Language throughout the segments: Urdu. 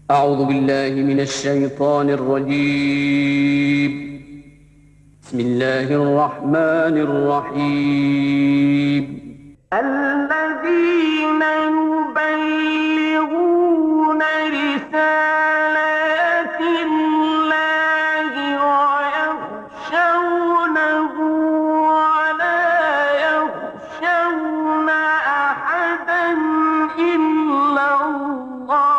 أعوذ بالله من الشيطان الرجيم. بسم الله الرحمن الرحيم. الذين يبلغون رسالات الله ويخشونه ولا يخشون أحدا إلا الله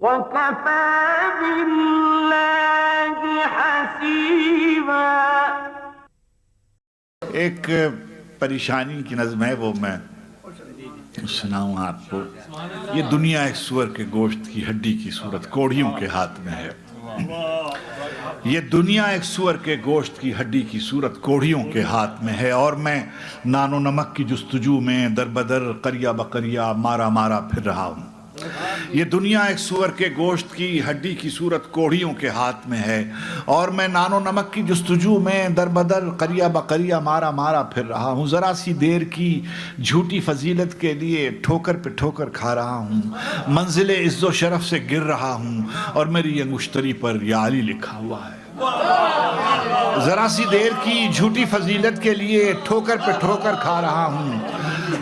وكفى بالله حسيبا. ایک پریشانی کی نظم ہے، وہ میں سناؤں آپ کو. یہ دنیا ایک سور کے گوشت کی ہڈی کی صورت کوڑیوں کے ہاتھ میں ہے. یہ دنیا ایک سور کے گوشت کی ہڈی کی صورت کوڑیوں کے ہاتھ میں ہے، اور میں نان و نمک کی جستجو میں در بدر قریہ بقریہ مارا مارا پھر رہا ہوں. یہ دنیا ایک سور کے گوشت کی ہڈی کی صورت کوڑیوں کے ہاتھ میں ہے، اور میں نان و نمک کی جستجو میں در بدر قریہ بقریہ مارا مارا پھر رہا ہوں. ذرا سی دیر کی جھوٹی فضیلت کے لیے ٹھوکر پہ ٹھوکر کھا رہا ہوں، منزل عز و شرف سے گر رہا ہوں، اور میری انگشتری پر یا علی لکھا ہوا ہے. ذرا سی دیر کی جھوٹی فضیلت کے لیے ٹھوکر پہ ٹھوکر کھا رہا ہوں،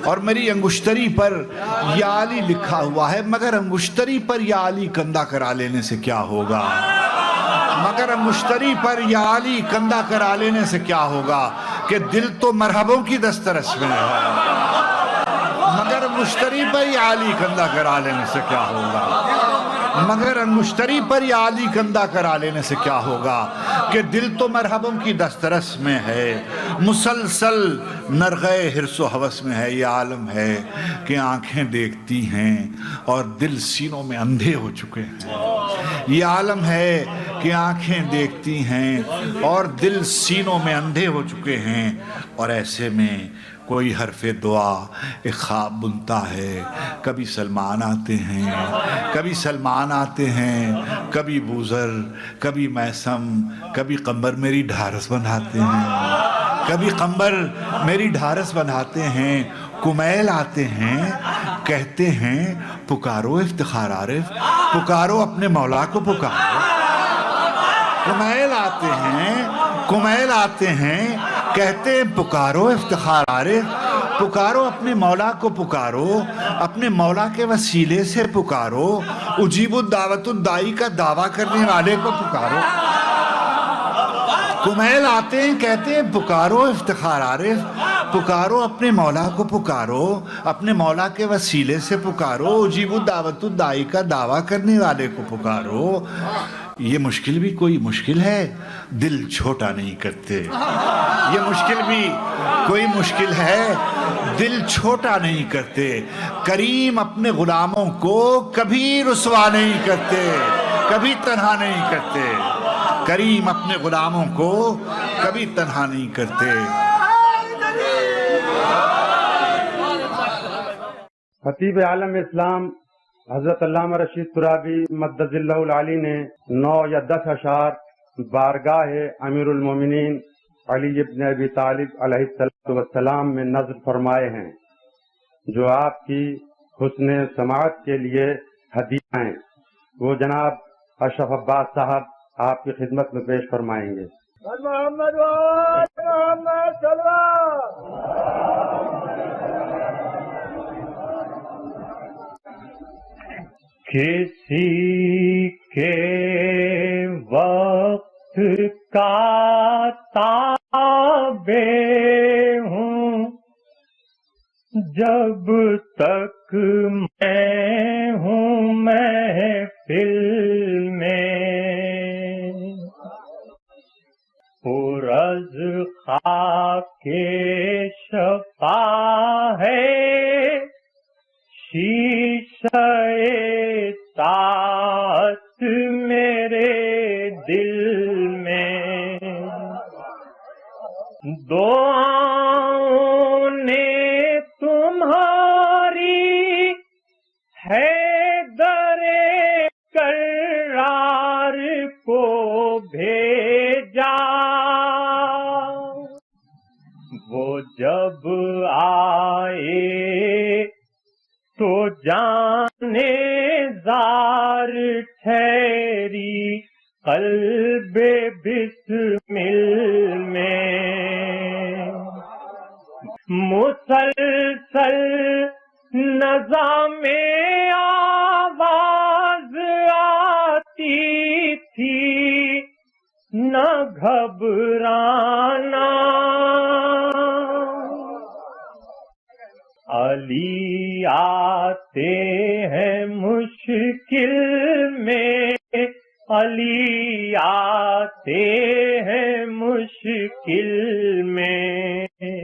اور میری انگشتری پر یا علی لکھا ہوا ہے. مگر انگشتری پر یا علی کندھا کرا لینے سے کیا ہوگا؟ مگر انگشتری پر یا علی کندھا کرا لینے سے کیا ہوگا کہ دل تو مرحبوں کی دسترس میں ہے. مگر انگشتری پر یا علی کندھا کرا لینے سے کیا ہوگا؟ مگر انگشتری پر یا علی کندھا کرا لینے سے کیا ہوگا کہ دل تو مرحبوں کی دسترس میں ہے. مسلسل نرغے حرص و حوث میں ہے. یہ عالم ہے کہ آنکھیں دیکھتی ہیں اور دل سینوں میں اندھے ہو چکے ہیں. یہ عالم ہے کہ آنکھیں دیکھتی ہیں اور دل سینوں میں اندھے ہو چکے ہیں، اور ایسے میں کوئی حرف دعا ایک خواب بنتا ہے. کبھی سلمان آتے ہیں، کبھی سلمان آتے ہیں، کبھی بوزر، کبھی میسم، کبھی قمبر میری ڈھارس بناتے ہیں، کبھی قمبر میری ڈھارس بناتے ہیں. کمیل آتے ہیں، کہتے ہیں پکارو افتخار عارف، پکارو اپنے مولا کو پکارو. کمیل آتے ہیں کہتے ہیں پکارو افتخار عارف، پکارو اپنے مولا کو پکارو، اپنے مولا کے وسیلے سے پکارو، اجیب الدعوت الدائی کا دعویٰ کرنے والے کو پکارو. کمیل آتے ہیں کہتے ہیں پکارو افتخار عارف، پکارو اپنے مولا کو پکارو، اپنے مولا کے وسیلے سے پکارو، اجیب الدعوت الدائی کا دعویٰ کرنے والے کو پکارو. یہ مشکل بھی کوئی مشکل ہے، دل چھوٹا نہیں کرتے. یہ مشکل بھی کوئی مشکل ہے، دل چھوٹا نہیں کرتے. کریم اپنے غلاموں کو کبھی رسوا نہیں کرتے، کبھی تنہا نہیں کرتے. کریم اپنے غلاموں کو کبھی تنہا نہیں کرتے. خطیب عالم اسلام حضرت علامہ رشید ترابی مدد اللہ العالی نے 9 یا 10 اشعار بارگاہ امیر المومنین علی ابن ابی طالب علیہ السلام میں نظر فرمائے ہیں، جو آپ کی حسن سماعت کے لیے ہدیہ ہیں. وہ جناب اشرف عباس صاحب آپ کی خدمت میں پیش فرمائیں گے. محمد صلی کسی کے وقت کا تابع ہوں جب تک میں ہوں محفل میں، پرز خاک شفا ہے شیشہ طاعت میرے دل میں. دعاؤں نے تمہاری حیدر کرار کو بھیجا، وہ جب آئے تو جانے زار ٹھہری قلب بسمل میں، مسلسل نظام آواز آتی تھی، نہ گھبرانا، علی آتے ہیں مشکل میں، علی آتے ہیں مشکل میں،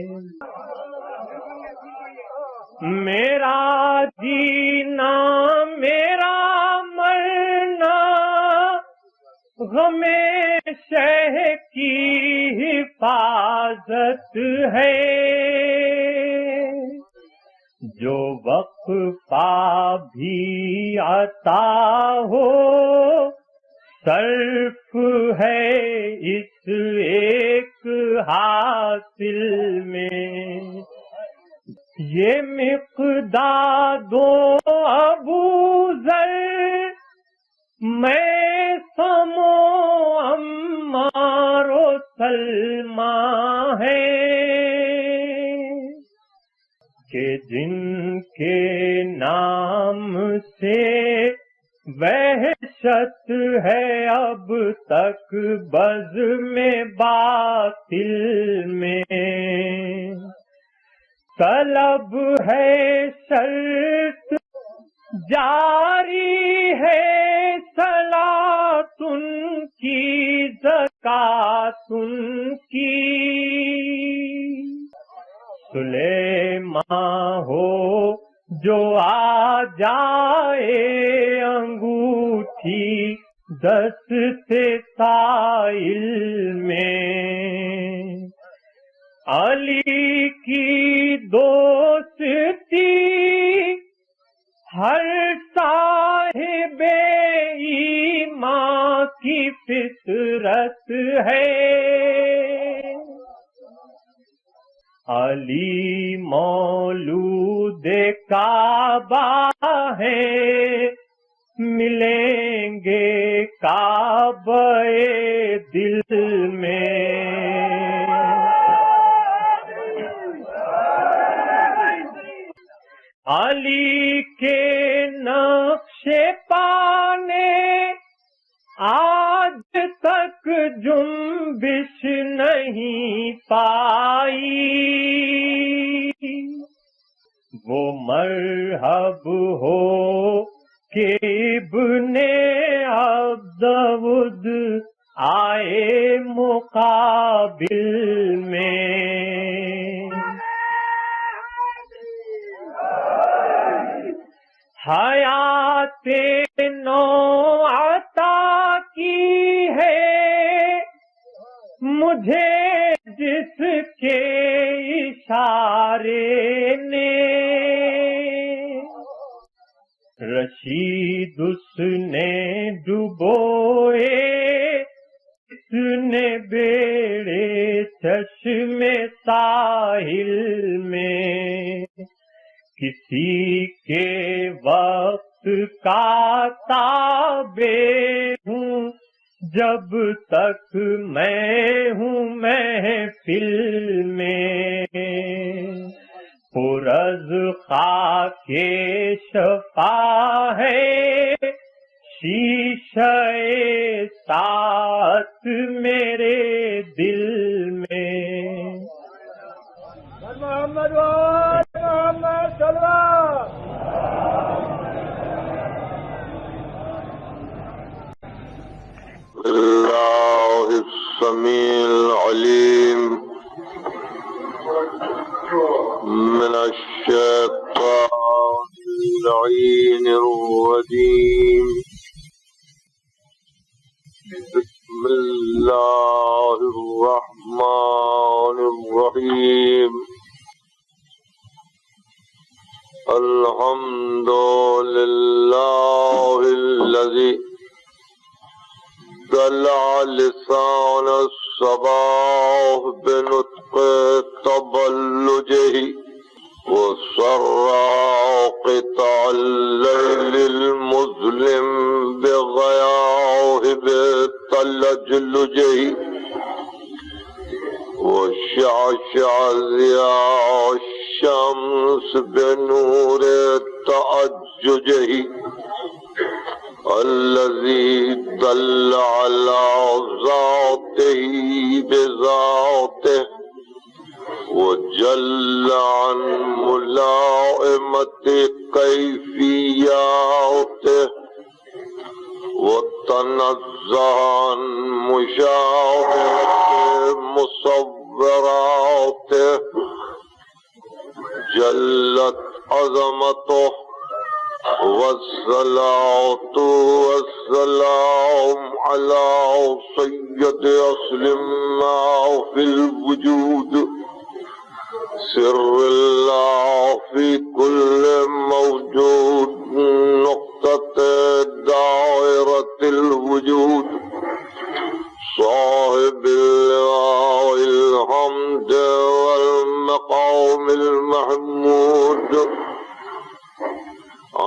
میرا جینا میرا مرنا غم شہ کی حفاظت ہے، جو وقفہ بھی عطا ہو صرف ہے اس ایک حاصل میں، یہ مقداد و ابو ذر میں سمو عمار و سلمہ ہے، کہ جن کے نام سے وحشت ہے اب تک بزم باطل میں، طلب ہے شرط جاری ہے صلاۃ ان کی زکوٰۃ ان کی، سلیمان ہو جو آ جائے انگوٹھی دست سائل میں، علی کی دوستی ہر صاحب ایمان کی فطرت ہے، علی مولود کعبہ ہے، ملیں گے کعبہ دل میں، علی کے نقش پانے آج تک جنبش نہیں پائی، وہ مرحب ہو کہ ابن عبدود آئے مقابل میں، حیات نو عطا کی ہے مجھے جس کے اشارے نے، رشید اس نے ڈبوئے اس نے بیڑے چشم ساحل میں، کسی کے وقت کا تابع ہوں جب تک میں ہوں محفل میں، پرز خاک شفا ہے شیشہ ساعت میرے دل میں، محمد محمد صلی اللہ اللہ السمیع العلیم من الشیطان اللعین الرجیم، بسم اللہ الرحمن الرحیم، الحمد للہ الذی دلع لسان الصباح بنطق تبلجه وسرع قطار ناشع ضیاء الشمس بنور تعججه الذي دل على ذاته بذاته وجل عن ملائمة كيفياته وتنزه عن مشابهة مصوراته جلت عظمته والصلاة والسلام على سيد أصل ما في الوجود سر الله في كل موجود نقطة دائرة الوجود صاحب اللواء الحمد والمقام المحمود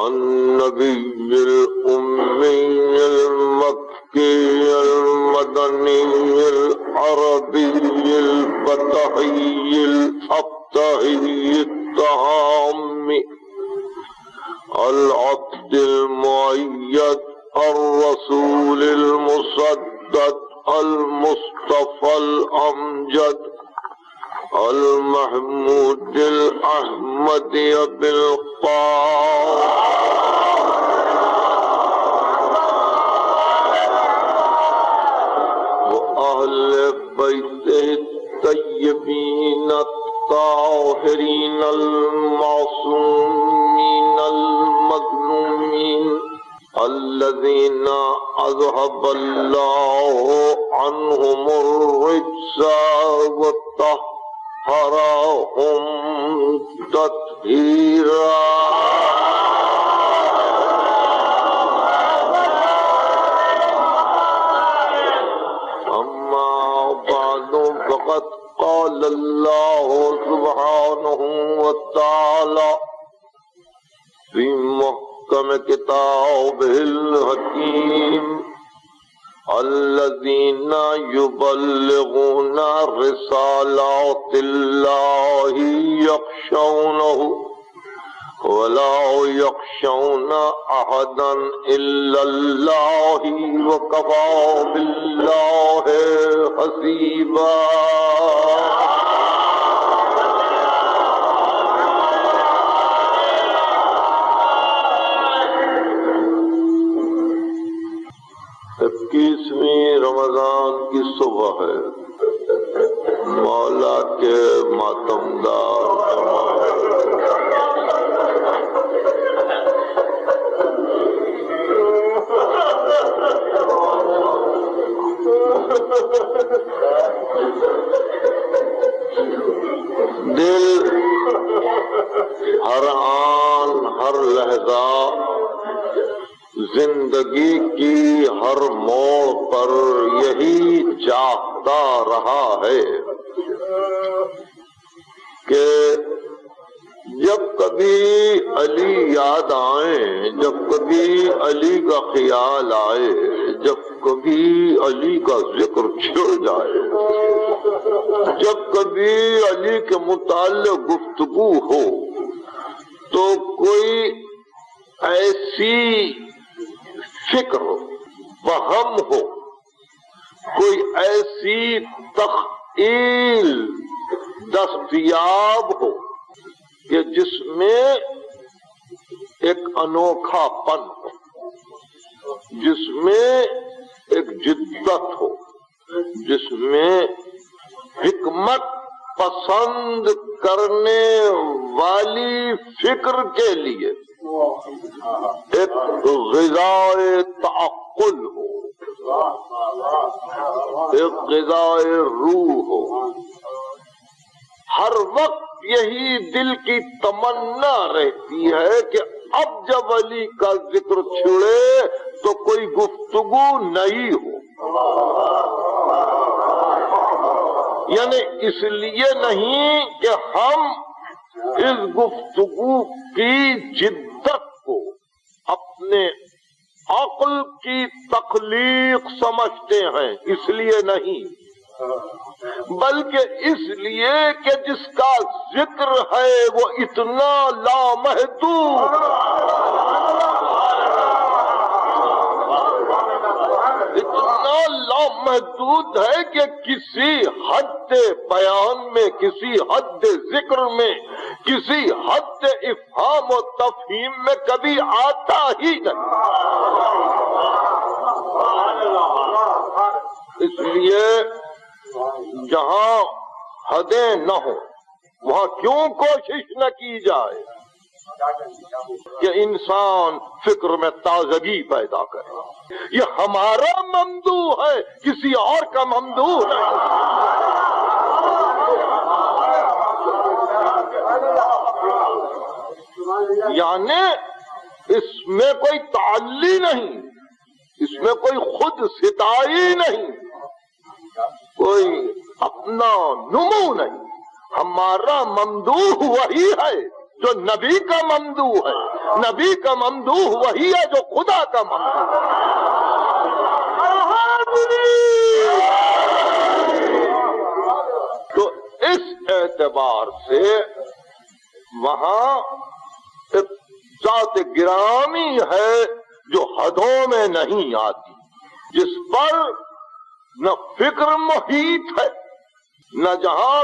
النبي الأمي المكي المدني العربي الفتحي الأبتهي التهامي العبد المؤيد الرسول المسدد المصطفى الأمجد المحمود الأحمدي بالقاف وأهل بيته الطيبين الطاهرين المعصومين المظلومين الذين أذهب الله عنهم الرجس وطهرهم تطهيرا أما بعد فقد قال الله سبحانه وتعالى في محكم كتابه الحكيم الذين يبلغون رسالات الله يخشونه ولا يخشون أحدا إلا الله وكفى بالله حسيبا اکیسویں رمضان کی صبح ہے مولا کے ماتمدار دل ہر آن ہر لحظہ زندگی کی ہر موڑ پر یہی چاہتا رہا ہے کہ جب کبھی علی یاد آئے، جب کبھی علی کا خیال آئے، جب کبھی علی کا ذکر چھڑ جائے، جب کبھی علی کے متعلق گفتگو ہو تو کوئی ایسی فکر وہم ہو، کوئی ایسی تخیل دستیاب ہو کہ جس میں ایک انوکھا پن ہو، جس میں ایک جدت ہو، جس میں حکمت پسند کرنے والی فکر کے لیے ایک غذائے تعقل ہو، ایک غذائے روح ہو۔ ہر وقت یہی دل کی تمنا رہتی ہے کہ اب جب علی کا ذکر چھڑے تو کوئی گفتگو نہیں ہو، یعنی اس لیے نہیں کہ ہم اس گفتگو کی جدت کو اپنے عقل کی تخلیق سمجھتے ہیں، اس لیے نہیں، بلکہ اس لیے کہ جس کا ذکر ہے وہ اتنا لامحدود، اتنا لامحدود ہے کہ کسی حد بیان میں، کسی حد ذکر میں، کسی حد افہام و تفہیم میں کبھی آتا ہی نہیں۔ اس لیے جہاں حدیں نہ ہوں وہاں کیوں کوشش نہ کی جائے کہ انسان فکر میں تازگی پیدا کرے۔ یہ ہمارا ممدوح ہے، کسی اور کا ممدوح نہیں۔ یعنی اس میں کوئی تعلی نہیں، اس میں کوئی خود ستائی نہیں، کوئی اپنا نمو نہیں۔ ہمارا ممدوح وہی ہے جو نبی کا ممدوح ہے، نبی کا ممدوح وہی ہے جو خدا کا ممدوح ہے۔ تو اس اعتبار سے وہاں ایک ذات گرامی ہے جو حدوں میں نہیں آتی، جس پر نہ فکر محیط ہے، نہ جہاں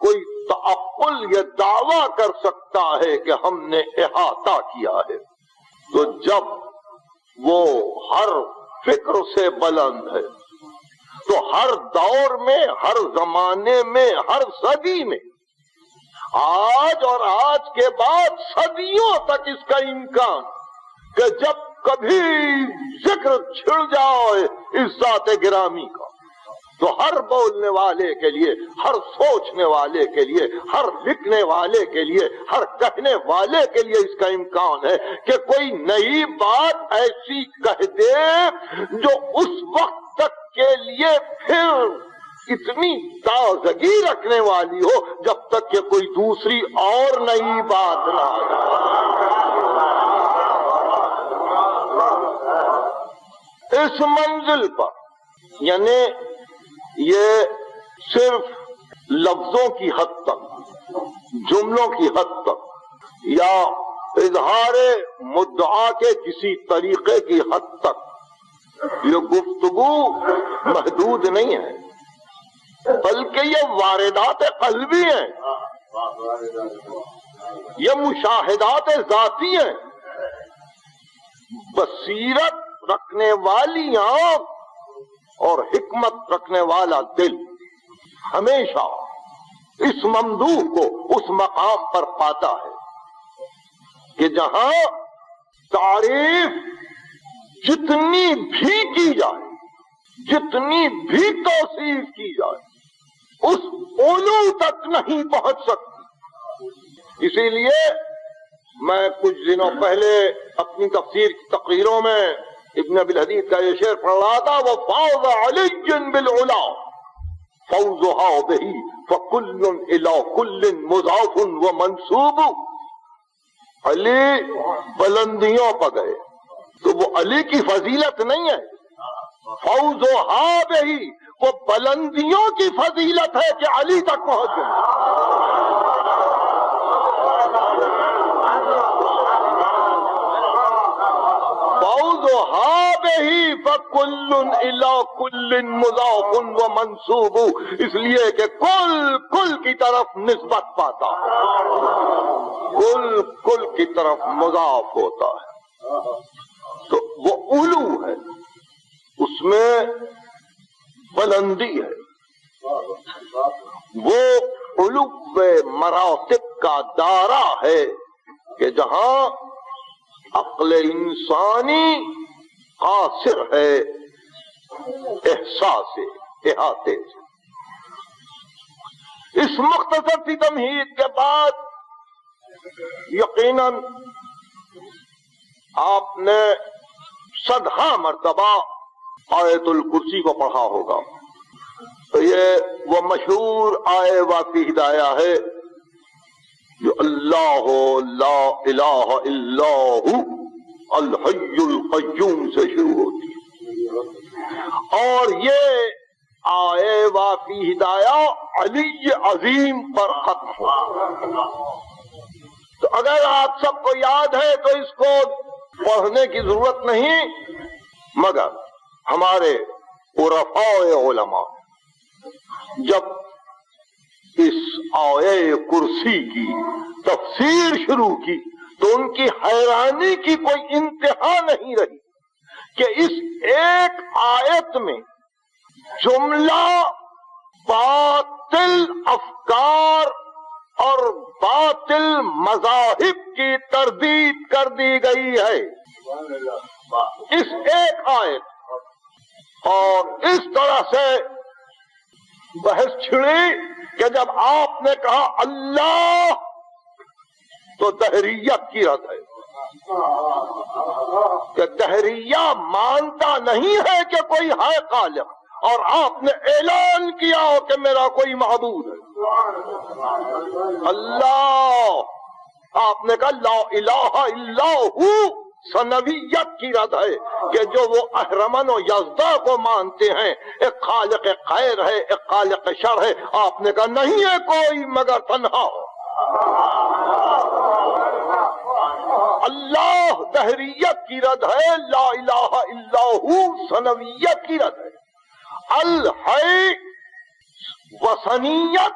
کوئی تعقل یا دعویٰ کر سکتا ہے کہ ہم نے احاطہ کیا ہے۔ تو جب وہ ہر فکر سے بلند ہے تو ہر دور میں، ہر زمانے میں، ہر صدی میں، آج اور آج کے بعد صدیوں تک اس کا امکان کہ جب کبھی ذکر چھڑ جائے اس ذات گرامی کا تو ہر بولنے والے کے لیے، ہر سوچنے والے کے لیے، ہر لکھنے والے کے لیے، ہر کہنے والے کے لیے اس کا امکان ہے کہ کوئی نئی بات ایسی کہہ دے جو اس وقت تک کے لیے پھر اتنی تازگی رکھنے والی ہو جب تک کہ کوئی دوسری اور نئی بات نہ آئے۔ اس منزل پر یعنی یہ صرف لفظوں کی حد تک، جملوں کی حد تک یا اظہار مدعا کے کسی طریقے کی حد تک یہ گفتگو محدود نہیں ہے، بلکہ یہ واردات قلبی ہیں، یہ مشاہدات ذاتی ہیں۔ بصیرت رکھنے والی آنکھ اور حکمت رکھنے والا دل ہمیشہ اس ممدوح کو اس مقام پر پاتا ہے کہ جہاں تعریف جتنی بھی کی جائے، جتنی بھی توصیف کی جائے، اس علو تک نہیں پہنچ سکتی۔ اسی لیے میں کچھ دنوں پہلے اپنی تفسیر کی تقریروں میں ابن ابی الحدیث کا یہ شعر پڑھ رہا تھا، وَفَاضَ عَلِيٌّ بِالْعُلَا فَوْزُهَا بِهِ فَكُلٌّ إِلَىٰ كُلٍّ مُضَافٌ وَمَنْصُوبٌ۔ علی بلندیوں پر گئے تو وہ علی کی فضیلت نہیں ہے، فَوْزُهَا بِهِ وہ بلندیوں کی فضیلت ہے کہ علی تک پہنچ گئے۔ فَكُلٌّ إِلَىٰ كُلٍّ مُضَافٌ وَمَنْصُوبٌ، اس لیے کہ کل کی طرف نسبت پاتا ہے، کل کی طرف مضاف ہوتا ہے، تو وہ علو ہے، اس میں بلندی ہے، وہ علو مراتب کا دائرہ ہے کہ جہاں عقل انسانی قاصر ہے احساس احاطے سے۔ اس مختصر سی تمہید کے بعد یقیناً آپ نے 100 مرتبہ آیت الکرسی کو پڑھا ہوگا، تو یہ وہ مشہور آئے واقعی ہدایہ ہے جو اللہ لا الہ الا ہو الحی القیوم سے شروع ہوتی ہے، اور یہ آئے وافی ہدایہ علی عظیم پر ختم ہو۔ تو اگر آپ سب کو یاد ہے تو اس کو پڑھنے کی ضرورت نہیں، مگر ہمارے عرفاء علماء جب اس آیے کرسی کی تفسیر شروع کی تو ان کی حیرانی کی کوئی انتہا نہیں رہی کہ اس ایک آیت میں جملہ باطل افکار اور باطل مذاہب کی تردید کر دی گئی ہے، اس ایک آیت۔ اور اس طرح سے بحث چھڑی کہ جب آپ نے کہا اللہ تو دہریت کی رد ہے، کہ دہریہ مانتا نہیں ہے کہ کوئی ہے خالق، اور آپ نے اعلان کیا ہو کہ میرا کوئی معبود ہے اللہ۔ آپ نے کہا لا الہ الا ہو، ثنویت کی رد ہے کہ جو وہ اہرمن و یزدا کو مانتے ہیں، ایک خالق خیر ہے ایک خالق شر ہے، آپ نے کہا نہیں ہے کوئی مگر تنہا ہو اللہ۔ دہریت کی رد ہے، لا الہ الا ہو ثنویت کی رد ہے، الحی وثنیت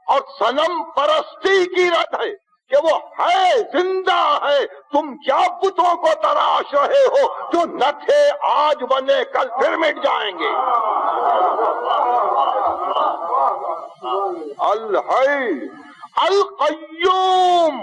اور صنم پرستی کی رد ہے کہ وہ ہے زندہ ہے، تم کیا بتوں کو تراش رہے ہو جو نہ تھے آج بنے کل پھر مٹ جائیں گے۔ الحی القیوم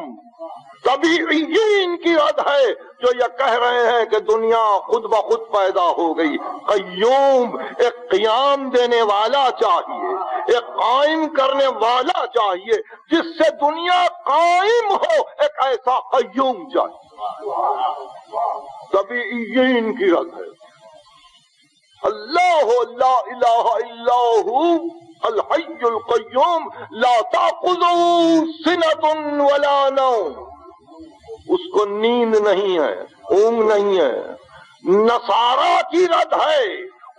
طبیعیین کی رد ہے جو یہ کہہ رہے ہیں کہ دنیا خود بخود پیدا ہو گئی۔ قیوم ایک قیام دینے والا چاہیے، ایک قائم کرنے والا چاہیے، جس سے دنیا قائم ہو، ایک ایسا قیوم چاہیے۔ طبیعیین کی رد ہے۔ اللہ لا الہ الا ہو الحی القیوم لا تأخذہ سنۃ ولا نوم، اس کو نیند نہیں ہے، اونگ نہیں ہے۔ نصارہ کی رد ہے،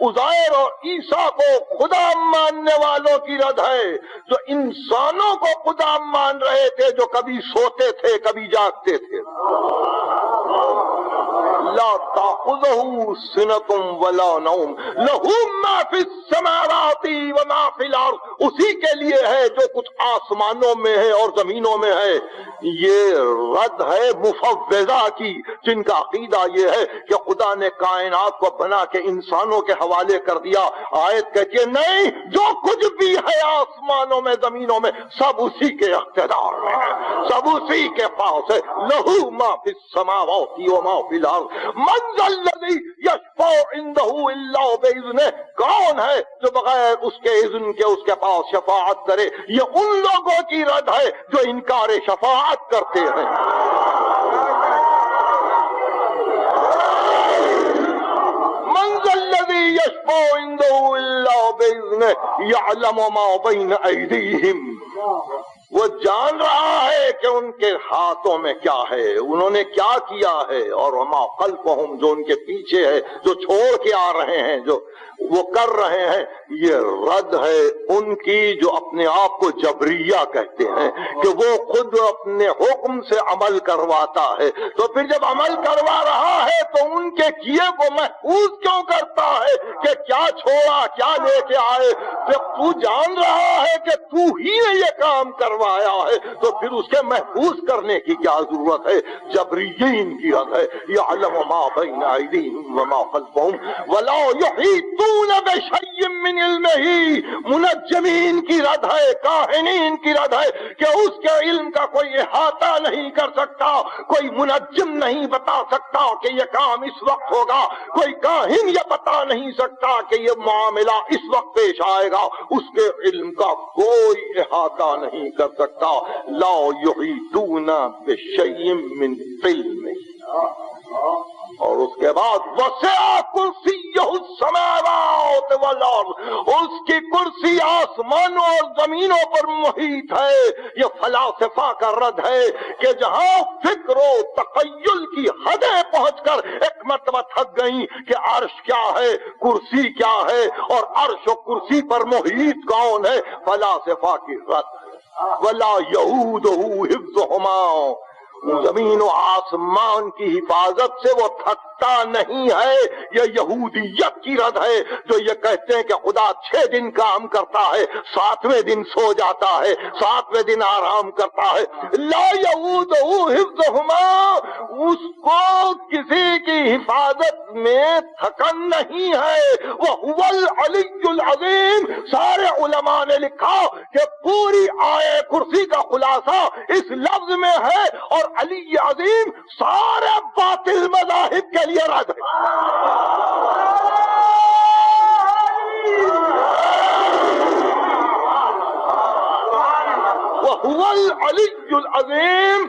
عزیر اور عیسیٰ کو خدا ماننے والوں کی رد ہے، جو انسانوں کو خدا مان رہے تھے، جو کبھی سوتے تھے کبھی جاگتے تھے۔ لا تأخذہ سنۃ ولا نوم لہ ما فی السماوات وما فی الارض، اسی کے لیے ہے جو کچھ آسمانوں میں ہے اور زمینوں میں ہے۔ یہ رد ہے مفوضہ کی، جن کا عقیدہ یہ ہے کہ خدا نے کائنات کو بنا کے انسانوں کے حوالے کر دیا۔ آیت کہتی ہے نہیں، جو کچھ بھی ہے آسمانوں میں زمینوں میں سب اسی کے اقتدار میں ہے، سب اسی کے پاس ہے۔ لہ ما فی السماوات وما فی الارض من ذا الذی یشفع عندہ الا باذنہ، کون ہے جو بغیر اس کے اذن کے اس کے پاس شفاعت کرے؟ یہ ان لوگوں کی رد ہے جو انکار شفاعت کرتے ہیں۔ من ذا الذی یشفع عندہ الا باذنہ یعلم ما بین ایدیہم، وہ جان رہا ہے کہ ان کے ہاتھوں میں کیا ہے، انہوں نے کیا کیا ہے، اور وما خلفہم، جو ان کے پیچھے ہے، جو چھوڑ کے آ رہے ہیں، جو وہ کر رہے ہیں۔ یہ رد ہے ان کی جو اپنے آپ کو جبریہ کہتے ہیں کہ وہ خود اپنے حکم سے عمل کرواتا ہے، تو پھر جب عمل کروا رہا ہے تو ان کے کیے کو محفوظ کیوں کرتا ہے کہ کیا چھوڑا کیا لے کے آئے؟ جب تو جان رہا ہے کہ تو ہی نے یہ کام کروایا ہے تو پھر اس کے محفوظ کرنے کی کیا ضرورت ہے؟ جبریین کی رد ہے۔ یعلم ما بین ایدیہم وما خلفہم ولا یحیطون بشیء من علمہ، منجمین کی رد ہے، کاہنین کی رد ہے کہ اس کے علم کا کوئی احاطہ نہیں کر سکتا، کوئی منجم نہیں بتا سکتا کہ یہ کام اس وقت ہوگا، کوئی کاہن یہ بتا نہیں سکتا کہ یہ معاملہ اس وقت پیش آئے گا، اس کے علم کا کوئی احاطہ نہیں کر سکتا۔ لا یحیطون بشیء من علمہ، اور اس کے بعد وسع کرسیہ السماوات والارض، اس کی کرسی آسمانوں اور زمینوں پر محیط ہے. یہ فلاسفہ کا رد ہے کہ جہاں فکر و تخیل کی حدیں پہنچ کر ایک مرتبہ تھک گئیں کہ عرش کیا ہے، کرسی کیا ہے، اور عرش و کرسی پر محیط کون ہے، فلاسفہ کی رد ہے. وَلَا يَئُودُهُ حِفْظُهُمَا، زمین و آسمان کی حفاظت سے وہ تھکتا نہیں ہے. یہ یہودیت کی رد ہے جو یہ کہتے ہیں کہ خدا 6 دن کام کرتا ہے، 7ویں دن سو جاتا ہے، 7ویں دن آرام کرتا ہے. لا یعودہ حفظہما، اس کو کسی کی حفاظت میں تھکن نہیں ہے. وہو العلی العظیم. سارے علماء نے لکھا کہ پوری آیے کرسی کا خلاصہ اس لفظ میں ہے، اور علی عظیم سارے باطل مذاہب کے لیے رد ہے. وَهُوَ الْعَلِيُّ الْعَظِيمُ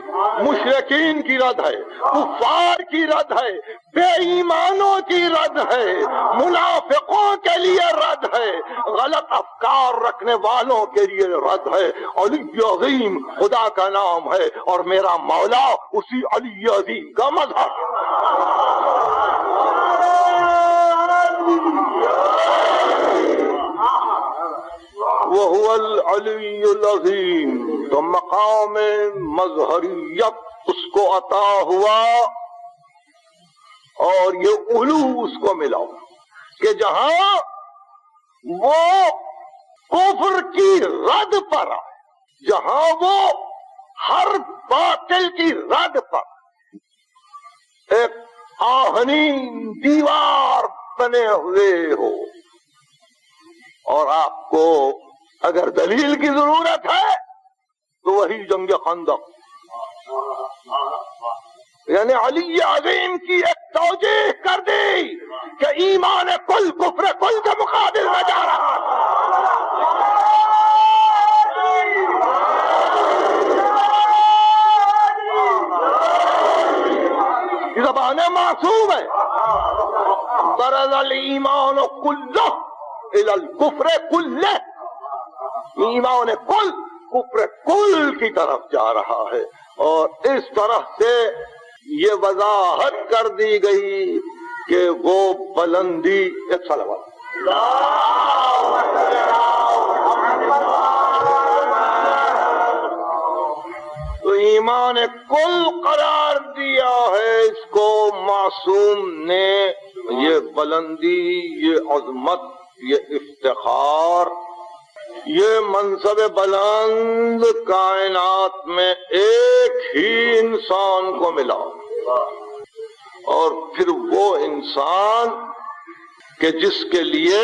مشرکین کی رد ہے، کفار کی رد ہے، بے ایمانوں کی رد ہے، منافقوں کے لیے رد ہے، غلط افکار رکھنے والوں کے لیے رد ہے. علی عظیم خدا کا نام ہے، اور میرا مولا اسی علی عظیم کا مظہر. وَهُوَ الْعَلِيُّ الْعَظِيمُ. تو مقام مظہریت اس کو عطا ہوا، اور یہ علو اس کو ملا کہ جہاں وہ کفر کی رد پر آئے، جہاں وہ ہر باطل کی رد پر ایک آہنین دیوار بنے ہوئے ہو. اور آپ کو اگر دلیل کی ضرورت ہے تو وہی جنگ خندق، یعنی علی عظیم کی ایک توجیہ کر دی کہ ایمان کل کفر کل کے مقابل میں جا رہا ہے. یہ زبان معصوم ہے. برز الایمان کلہ الی الکفر کلہ. ایمان کل کفر کل کی طرف جا رہا ہے. اور اس طرح سے یہ وضاحت کر دی گئی کہ وہ بلندی ایک صلوات تو ایمان کل قرار دیا ہے اس کو معصوم نے. یہ بلندی، یہ عظمت، یہ افتخار، یہ منصب بلند کائنات میں ایک ہی انسان کو ملا. اور پھر وہ انسان کہ جس کے لیے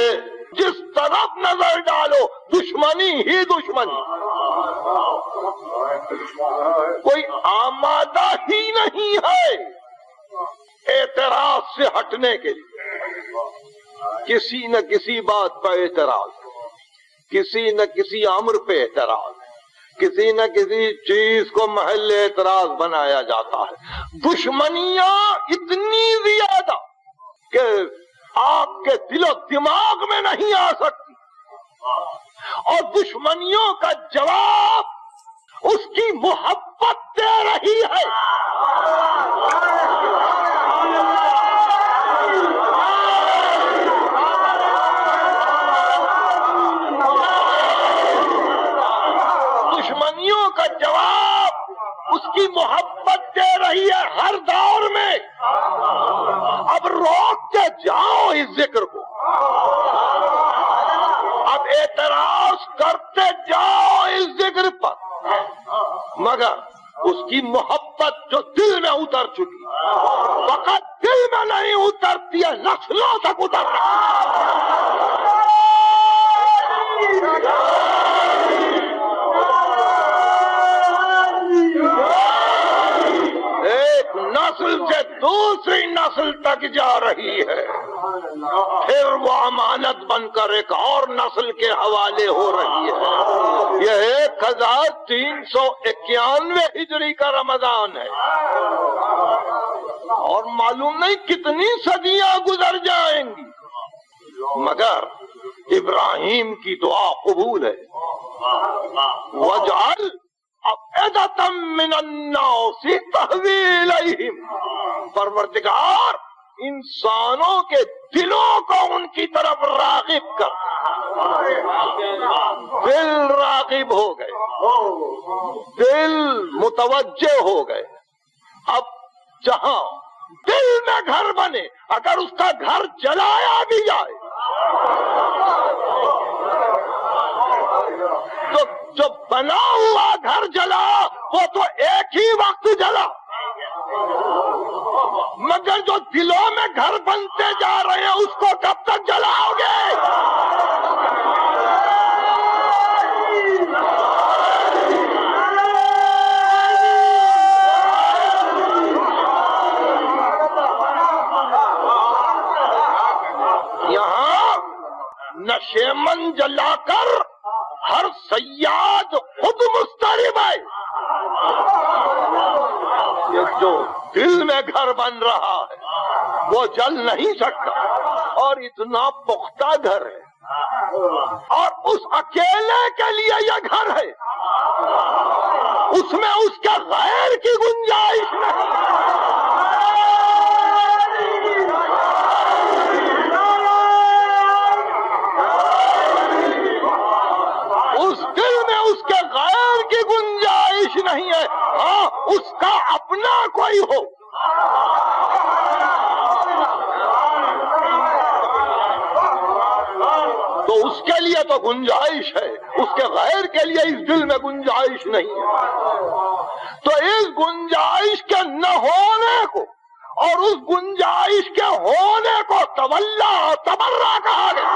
جس طرف نظر ڈالو دشمنی ہی دشمنی، کوئی آمادہ ہی نہیں ہے اعتراض سے ہٹنے کے لیے. کسی نہ کسی بات پر اعتراض، کسی نہ کسی امر پہ اعتراض، کسی نہ کسی چیز کو محل اعتراض بنایا جاتا ہے. دشمنیاں اتنی زیادہ کہ آپ کے دل و دماغ میں نہیں آ سکتی، اور دشمنیوں کا جواب اس کی محبت دے رہی ہے. دشمنیوں کا جواب اس کی محبت دے رہی ہے ہر دور میں. اب روک کے جاؤ اس ذکر کو، اب اعتراض کرتے جاؤ اس ذکر پر، مگر اس کی محبت جو دل میں اتر چکی، فقط دل میں نہیں اترتی ہے، نسلوں تک اتر رہی. ایک نسل سے دوسری نسل تک جا رہی ہے، پھر وہ امانت بن کر ایک اور نسل کے حوالے ہو رہی ہے. یہ 1391 ہجری کا رمضان ہے، اور معلوم نہیں کتنی صدیاں گزر جائیں گی، مگر ابراہیم کی دعا قبول ہے. وَاجْعَلْ أَفْئِدَةً مِّنَ النَّاسِ تَهْوِي إِلَيْهِمْ. پروردگار انسانوں کے دلوں کو ان کی طرف راغب کر. دل راغب ہو گئے, دل متوجہ ہو گئے. اب جہاں دل میں گھر بنے, اگر اس کا گھر جلایا بھی جائے تو جو بنا ہوا گھر جلا وہ تو ایک ہی وقت جلا, مگر جو دلوں میں گھر بنتے جا رہے ہیں اس کو کب تک جلاؤ گے؟ یہاں نشیمن جلا کر ہر صیاد خود مضطرب ہے. یہ جو دل میں گھر بن رہا ہے وہ جل نہیں سکتا, اور اتنا پختہ گھر ہے, اور اس اکیلے کے لیے یہ گھر ہے, اس میں اس کے غیر کی گنجائش نہیں. اس دل میں اس کے غیر کی گنجائش نہیں ہے. ہاں, اس کا اپنا کوئی ہو, تو اس کے لیے تو گنجائش ہے, اس کے غیر کے لیے اس دل میں گنجائش نہیں ہے. تو اس گنجائش کے نہ ہونے کو اور اس گنجائش کے ہونے کو تولا اور تبرہ کہا گیا.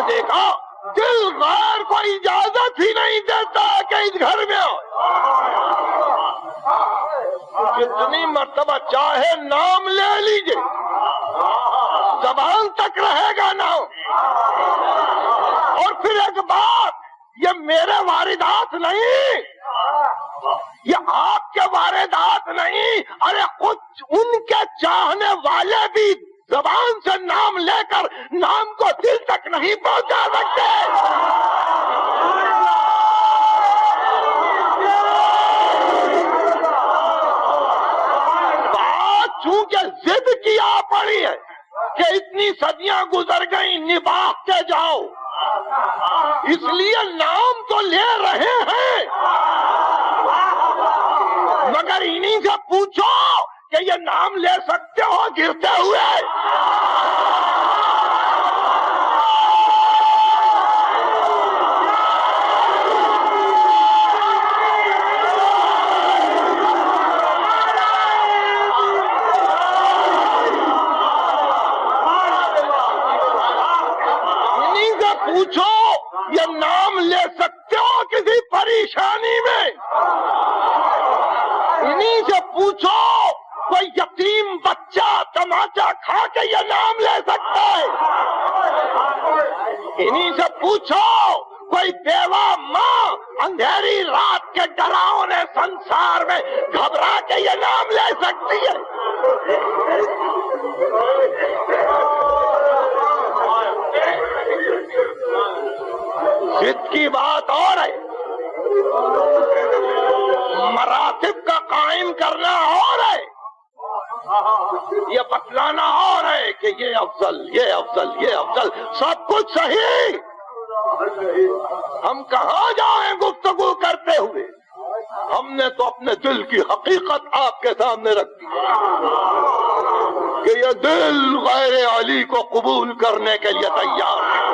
دیکھا, دل غیر کو اجازت ہی نہیں دیتا کہ اس گھر میں ہو. جتنی مرتبہ چاہے نام لے لیجئے, زبان تک رہے گا نام. اور پھر ایک بات, یہ میرے واردات نہیں, یہ آپ کے واردات نہیں, ارے کچھ ان کے چاہنے والے بھی زبان سے نام لے کر نام کو دل تک نہیں پہنچا سکتے. بات چونکہ ضد کیا پڑی ہے کہ اتنی صدیاں گزر گئیں, نبھا کے جاؤ, اس لیے نام تو لے رہے ہیں, مگر انہی سے پوچھو کہ یہ نام لے سکتے ہو گرتے ہوئے؟ انہی سے پوچھو یہ نام لے سکتے ہو کسی پریشانی میں؟ انہی سے پوچھو کوئی یتیم بچہ تماچا کھا کے یہ نام لے سکتا ہے؟ انہی سے پوچھو کوئی بیوہ ماں اندھیری رات کے ڈراؤنے سنسار میں گھبرا کے یہ نام لے سکتی ہے؟ ضد کی بات اور ہے, مراتب کا قائم کرنا اور ہے, یہ بتلانا اور ہے کہ یہ افضل, یہ افضل, یہ افضل, سب کچھ صحیح. ہم کہاں جائیں گفتگو کرتے ہوئے؟ ہم نے تو اپنے دل کی حقیقت آپ کے سامنے رکھ دی کہ یہ دل غیر علی کو قبول کرنے کے لیے تیار ہے.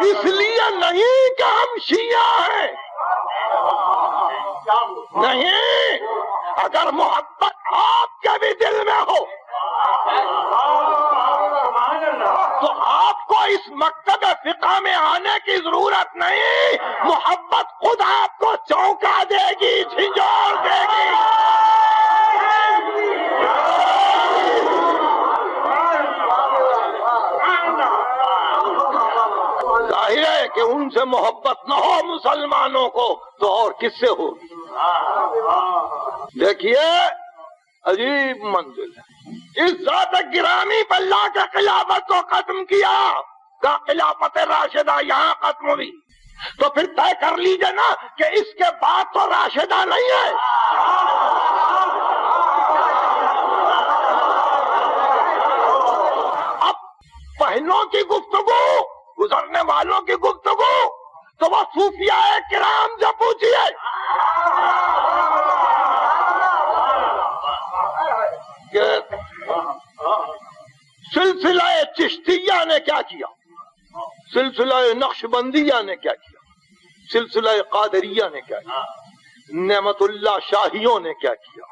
اس لیے نہیں کہ ہم شیعہ ہیں, نہیں, اگر محبت آپ کے بھی دل میں ہو تو آپ کو اس مکتب فقہ میں آنے کی ضرورت نہیں, محبت خود آپ کو چونکا دے گی, جھنجھوڑ دے گی. ظاہر ہے کہ ان ان سے محبت نہ ہو مسلمانوں کو تو اور کس سے ہوگی؟ دیکھیے عجیب منزل ہے. اس ذات گرامی پر لا کے خلافت کو ختم کیا کا خلافت راشدہ یہاں ختم ہوئی تو پھر طے کر لیجئے نا کہ اس کے بعد تو راشدہ نہیں ہے. اب پہلوں کی گفتگو، گزرنے والوں کی گفتگو تو وہ صوفیاء کرام سے پوچھئے. کہ سلسلہ چشتیہ نے کیا کیا، سلسلہ نقشبندیہ نے کیا کیا، سلسلہ قادریہ نے کیا کیا، نعمت اللہ شاہیوں نے کیا کیا،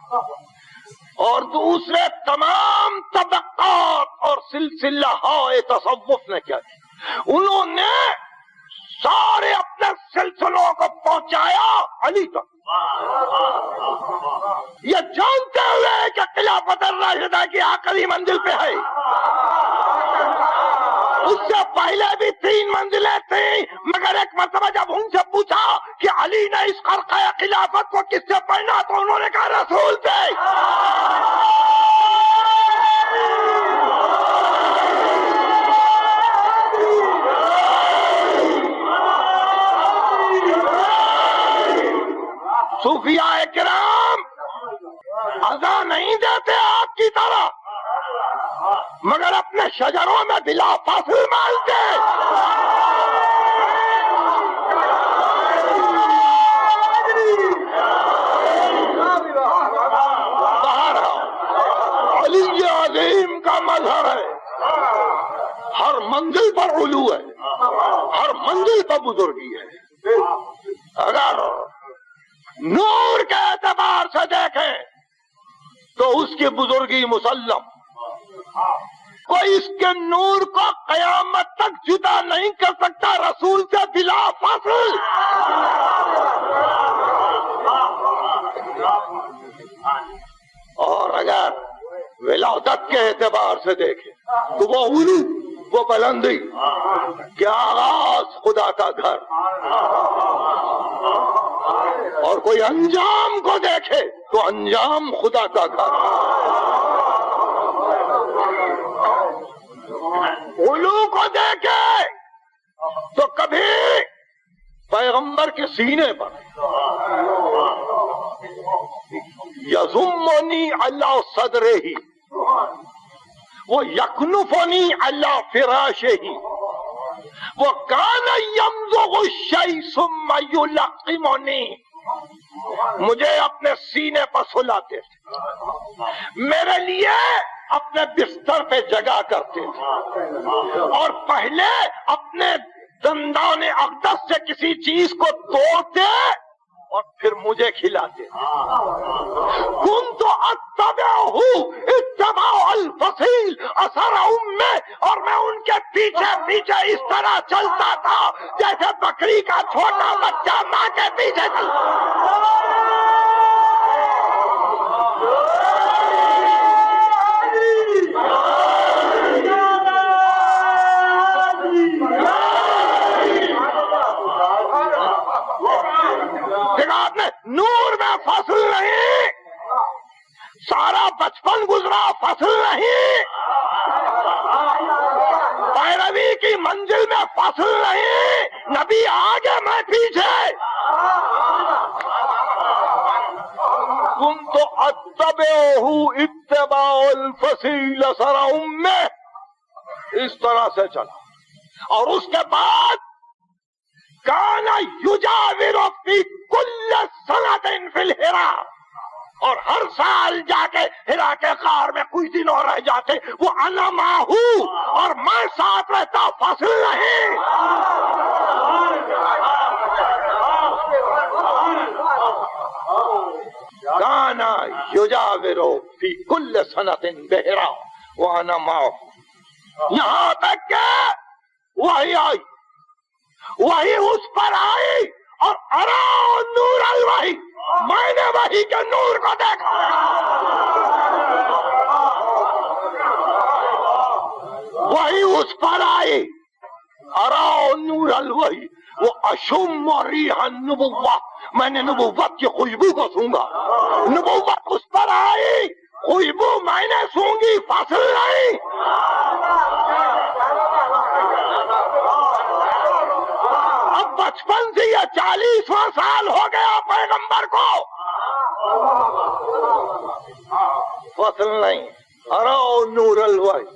اور دوسرے تمام طبقات اور سلسلہ تصوف نے کیا کیا. انہوں نے سارے اپنے سلسلوں کو پہنچایا علی تک، یہ جانتے ہوئے کہ خلافت الراشدہ کی آخری منزل پہ ہے. اس سے پہلے بھی 3 منزلیں تھیں، مگر ایک مرتبہ جب ان سے پوچھا کہ علی نے اس خرقہ خلافت کو کس سے پہنا تو انہوں نے کہا رسول سے. صوفیاء کرام اذا نہیں دیتے آپ کی طرح، مگر اپنے شجروں میں بلا فاصل مالتے. علی عظیم کا مظہر ہے، ہر منزل پر علو ہے، ہر منزل پر بزرگی ہے. اگر نور کے اعتبار سے دیکھیں تو اس کی بزرگی مسلم، کوئی اس کے نور کو قیامت تک جدا نہیں کر سکتا رسول سے بلا فاصل. اور اگر ولادت کے اعتبار سے دیکھیں تو وہ علو، وہ بلندی، کیا آغاز خدا کا گھر. اور کوئی انجام کو دیکھے تو انجام خدا کا گھر. علو کو دیکھے تو کبھی پیغمبر کے سینے پر یضمنی علی صدرہ، وہ یکنفنی علی فراشہ، وہ کان یمزغ الشیء ثم یلقمنی، مجھے اپنے سینے پر سلاتے تھے، میرے لیے اپنے بستر پہ جگہ کرتے تھے، اور پہلے اپنے دندان اقدس سے کسی چیز کو توڑتے اور پھر مجھے کھلاتے. کنت اتبعہ اتباع الفصیل اثر امہ، اور میں ان کے پیچھے پیچھے اس طرح چلتا تھا جیسے بکری کا چھوٹا بچہ ماں کے پیچھے چلتا. نور میں فصل نہیں، سارا بچپن گزرا فصل نہیں، پیروی کی منزل میں فصل نہیں، نبی آگے میں پیچھے. تم تو اتبعہ اتباع الفصیل اثر امہ، اس طرح سے چلا. اور اس کے بعد کان یجاور فی کل سنۃ فی الحرا، اور ہر سال جا کے ہرا کے غار میں کچھ دن اور رہ جاتے، وہ انا معہو، اور میں ساتھ رہتا، فاصل نہیں. کان یجاور فی کل سنۃ بحرا وانا معہو، یہاں تک کہ وحی آئی، وہی اس پر آئی، اور ارا نور الوحی، میں نے وحی کے نور کو دیکھا. وہی اس پر آئی، ارا نور الوحی، وہ وَأَشُمُّ رِيحَ النُّبُوَّةِ، میں نے نبوت کی خوشبو کو سونگا. نبوت اس پر آئی، خوشبو میں نے سونگی، فاصل نہیں. اب 55 سے یا 40واں سال ہو گیا پیغمبر کو، فصل نہیں. ارو نور الوحی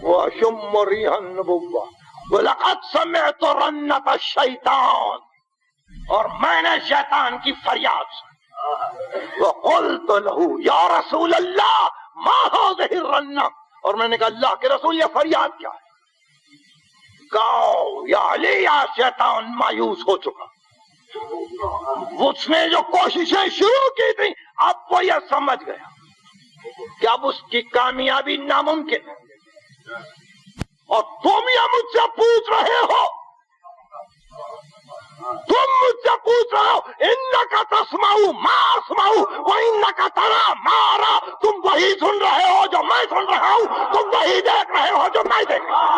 وَأَشُمُّ رِيحَ النُّبُوَّةِ وَلَقَدْ سَمِعْتُ رَنَّةَ الشَّيْطَانِ، اور میں نے شیطان کی فریاد سنی. وَقُلْتُ لَهُ يَا رَسُولَ اللَّهِ مَا هَذِهِ الرَّنَّةُ، اور میں نے کہا اللہ کے رسول یہ فریاد کیا ہے؟ کہو یا علی یا شیطان مایوس ہو چکا. اس نے جو کوششیں شروع کی تھی اب وہ یہ سمجھ گیا کہ اب اس کی کامیابی ناممکن ہے. اور تم یہ مجھ سے پوچھ رہے ہو، تم مجھ سے پوچھ رہے ہو انکا تسمعو ما اسمعو وانکا ترا ما ارا، تم وہی سن رہے ہو جو میں سن رہا ہوں، تم وہی دیکھ رہے ہو جو میں دیکھ رہا ہوں.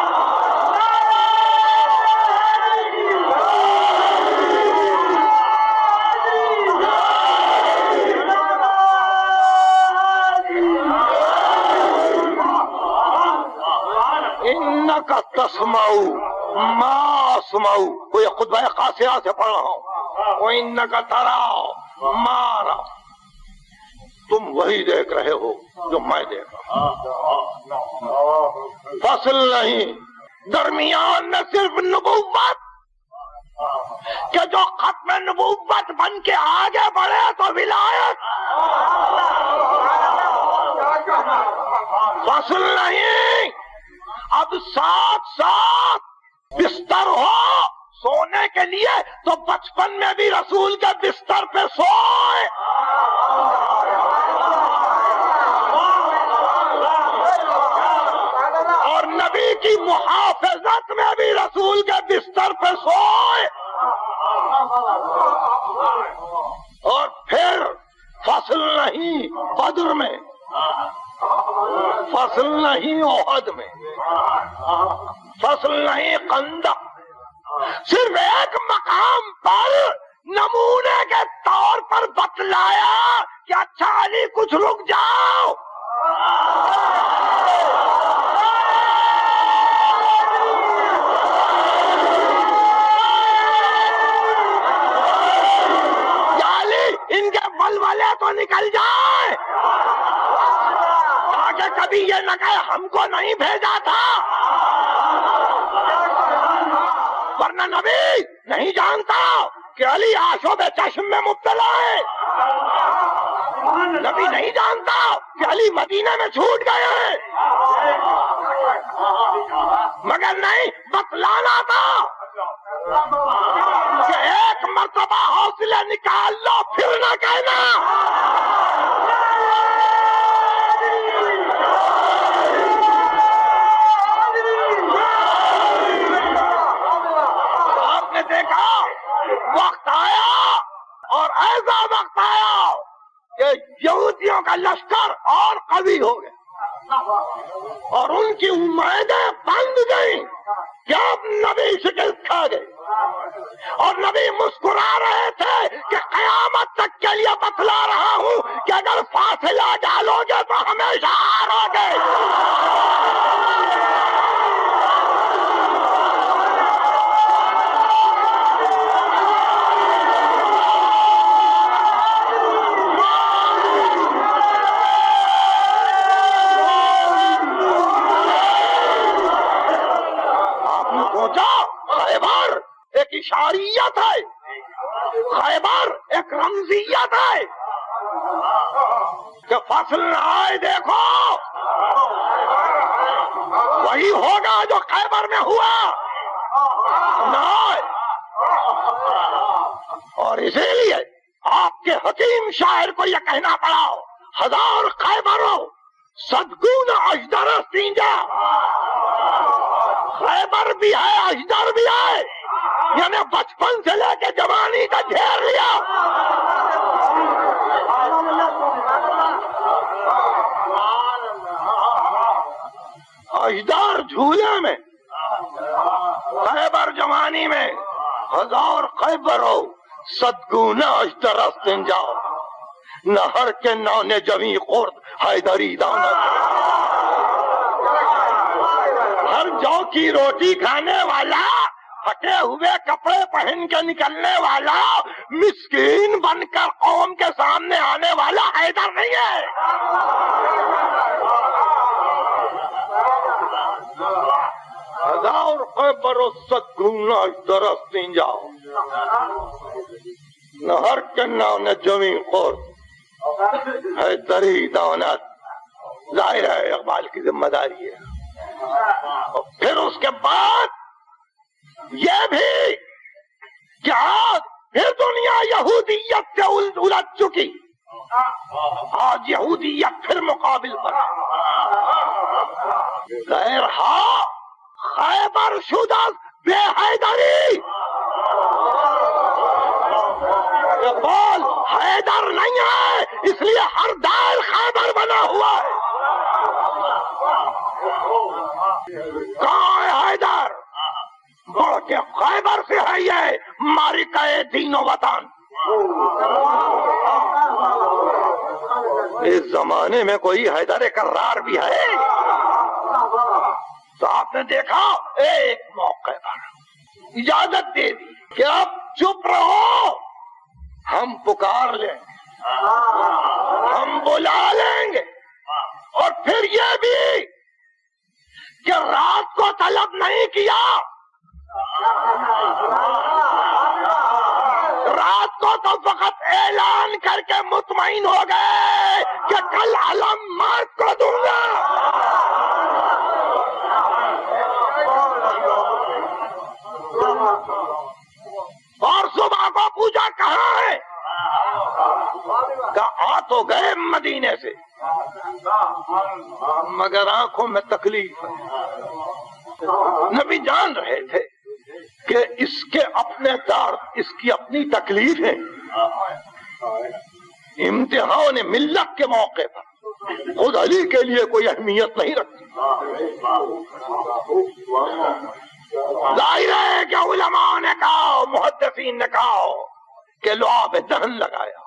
انکا تسمعو ما اسمعو، کوئی خطبہ قاصرہ سے پڑھ رہا ہوں. وانکا ترا ما ارا، تم وہی دیکھ رہے ہو جو میں دیکھ رہا ہوں. فصل نہیں، درمیان میں صرف نبوت کہ جو ختم نبوت بن کے آگے بڑھے تو ولایت. فصل نہیں، اب ساتھ ساتھ بستر ہو سونے کے لیے تو 55 میں بھی رسول کے بستر پہ سوئے. اور نبی کی محافظت میں بھی رسول کے بستر پہ سوئے. اور پھر فصل نہیں بدر میں، فصل نہیں احد میں، فصل نہیں خندق، صرف ایک مقام پر نمونے کے طور پر بتلایا کہ اچھا علی کچھ رک جاؤ. یا علی ان کے ولولے تو نکل جائیں تاکہ کبھی یہ نہ کہے ہم کو نہیں بھیجا تھا. ورنہ نبی نہیں جانتا کہ علی آشوب چشم میں مبتلا ہے. نبی نہیں جانتا کہ علی مدینے میں چھوٹ گئے ہیں، مگر نہیں بتلانا تھا کہ ایک مرتبہ حوصلے نکال لو پھر نہ کہنا. دیکھا وقت آیا اور ایسا وقت آیا کہ یہودیوں کا لشکر اور قوی ہو گیا اور ان کی امیدیں بند گئیں کہ اب نبی شکست کھا گئے. اور نبی مسکرا رہے تھے کہ قیامت تک کے لیے بتلا رہا ہوں کہ اگر فاصلہ ڈالو گے تو ہمیشہ ہارو گے. خیبر ایک اشاریت ہے، خیبر ایک رمزیت ہے کہ فصل نہ آئے دیکھو وہی ہوگا جو خیبر میں ہوا نہ آئے. اور اسی لیے آپ کے حکیم شاعر کو یہ کہنا پڑا 1000 خیبروں صدگون اجدر سینجا. خیبر بھی ہے اجدر بھی ہے، یعنی بچپن سے لے کے جوانی کا جھیل لیا. اجدر جھولے میں، خیبر جوانی میں. ہزار خیبر ہو صدگونا اشتر استنجاؤ نہر کے نونے جویں خورد حیدری دانا ہر جو کی روٹی کھانے والا پھٹے ہوئے کپڑے پہن کے نکلنے والا مسکین بن کر قوم کے سامنے آنے والا حیدر نہیں ہے. ہزار خیبر و صدگونا درستیں جاؤ نہر کے نام جویں خورد حیدری دانت. ظاہر ہے اقبال کی ذمہ داری ہے. اور پھر اس کے بعد یہ بھی کہ آج پھر دنیا یہودیت سے الجھ چکی. آج یہودیت پھر مقابل پر. غیر ہاں خیبر شدہ بے حیدری. اقبال حیدر نہیں ہے اس لیے ہر دائر خیبر بنا ہوا ہے. کہاں ہے حیدر؟ بڑھ کے خیبر سے ہے یہ مارکہ دین و وطن. اس زمانے میں کوئی حیدر کرار بھی ہے؟ تو آپ نے دیکھا ایک موقع پر اجازت دے دی کہ اب چپ رہو، ہم پکار لیں گے، ہم بلا لیں گے. اور پھر یہ بھی کہ رات کو طلب نہیں کیا، رات کو تو فقط اعلان کر کے مطمئن ہو گئے کہ کل علم مارک کو دوں گا. اور صبح کو پوچھا کہاں ہے؟ کہا تو گئے مدینے سے مگر آنکھوں میں تکلیف ہے. نبی جان رہے تھے کہ اس کے اپنے درد، اس کی اپنی تکلیف ہے. امتحان ملت کے موقع پر خود علی کے لیے کوئی اہمیت نہیں رکھتی. ظاہر ہے کہ علماء نے کہا، محدثین نے کہا کہ لعاب دہن لگایا،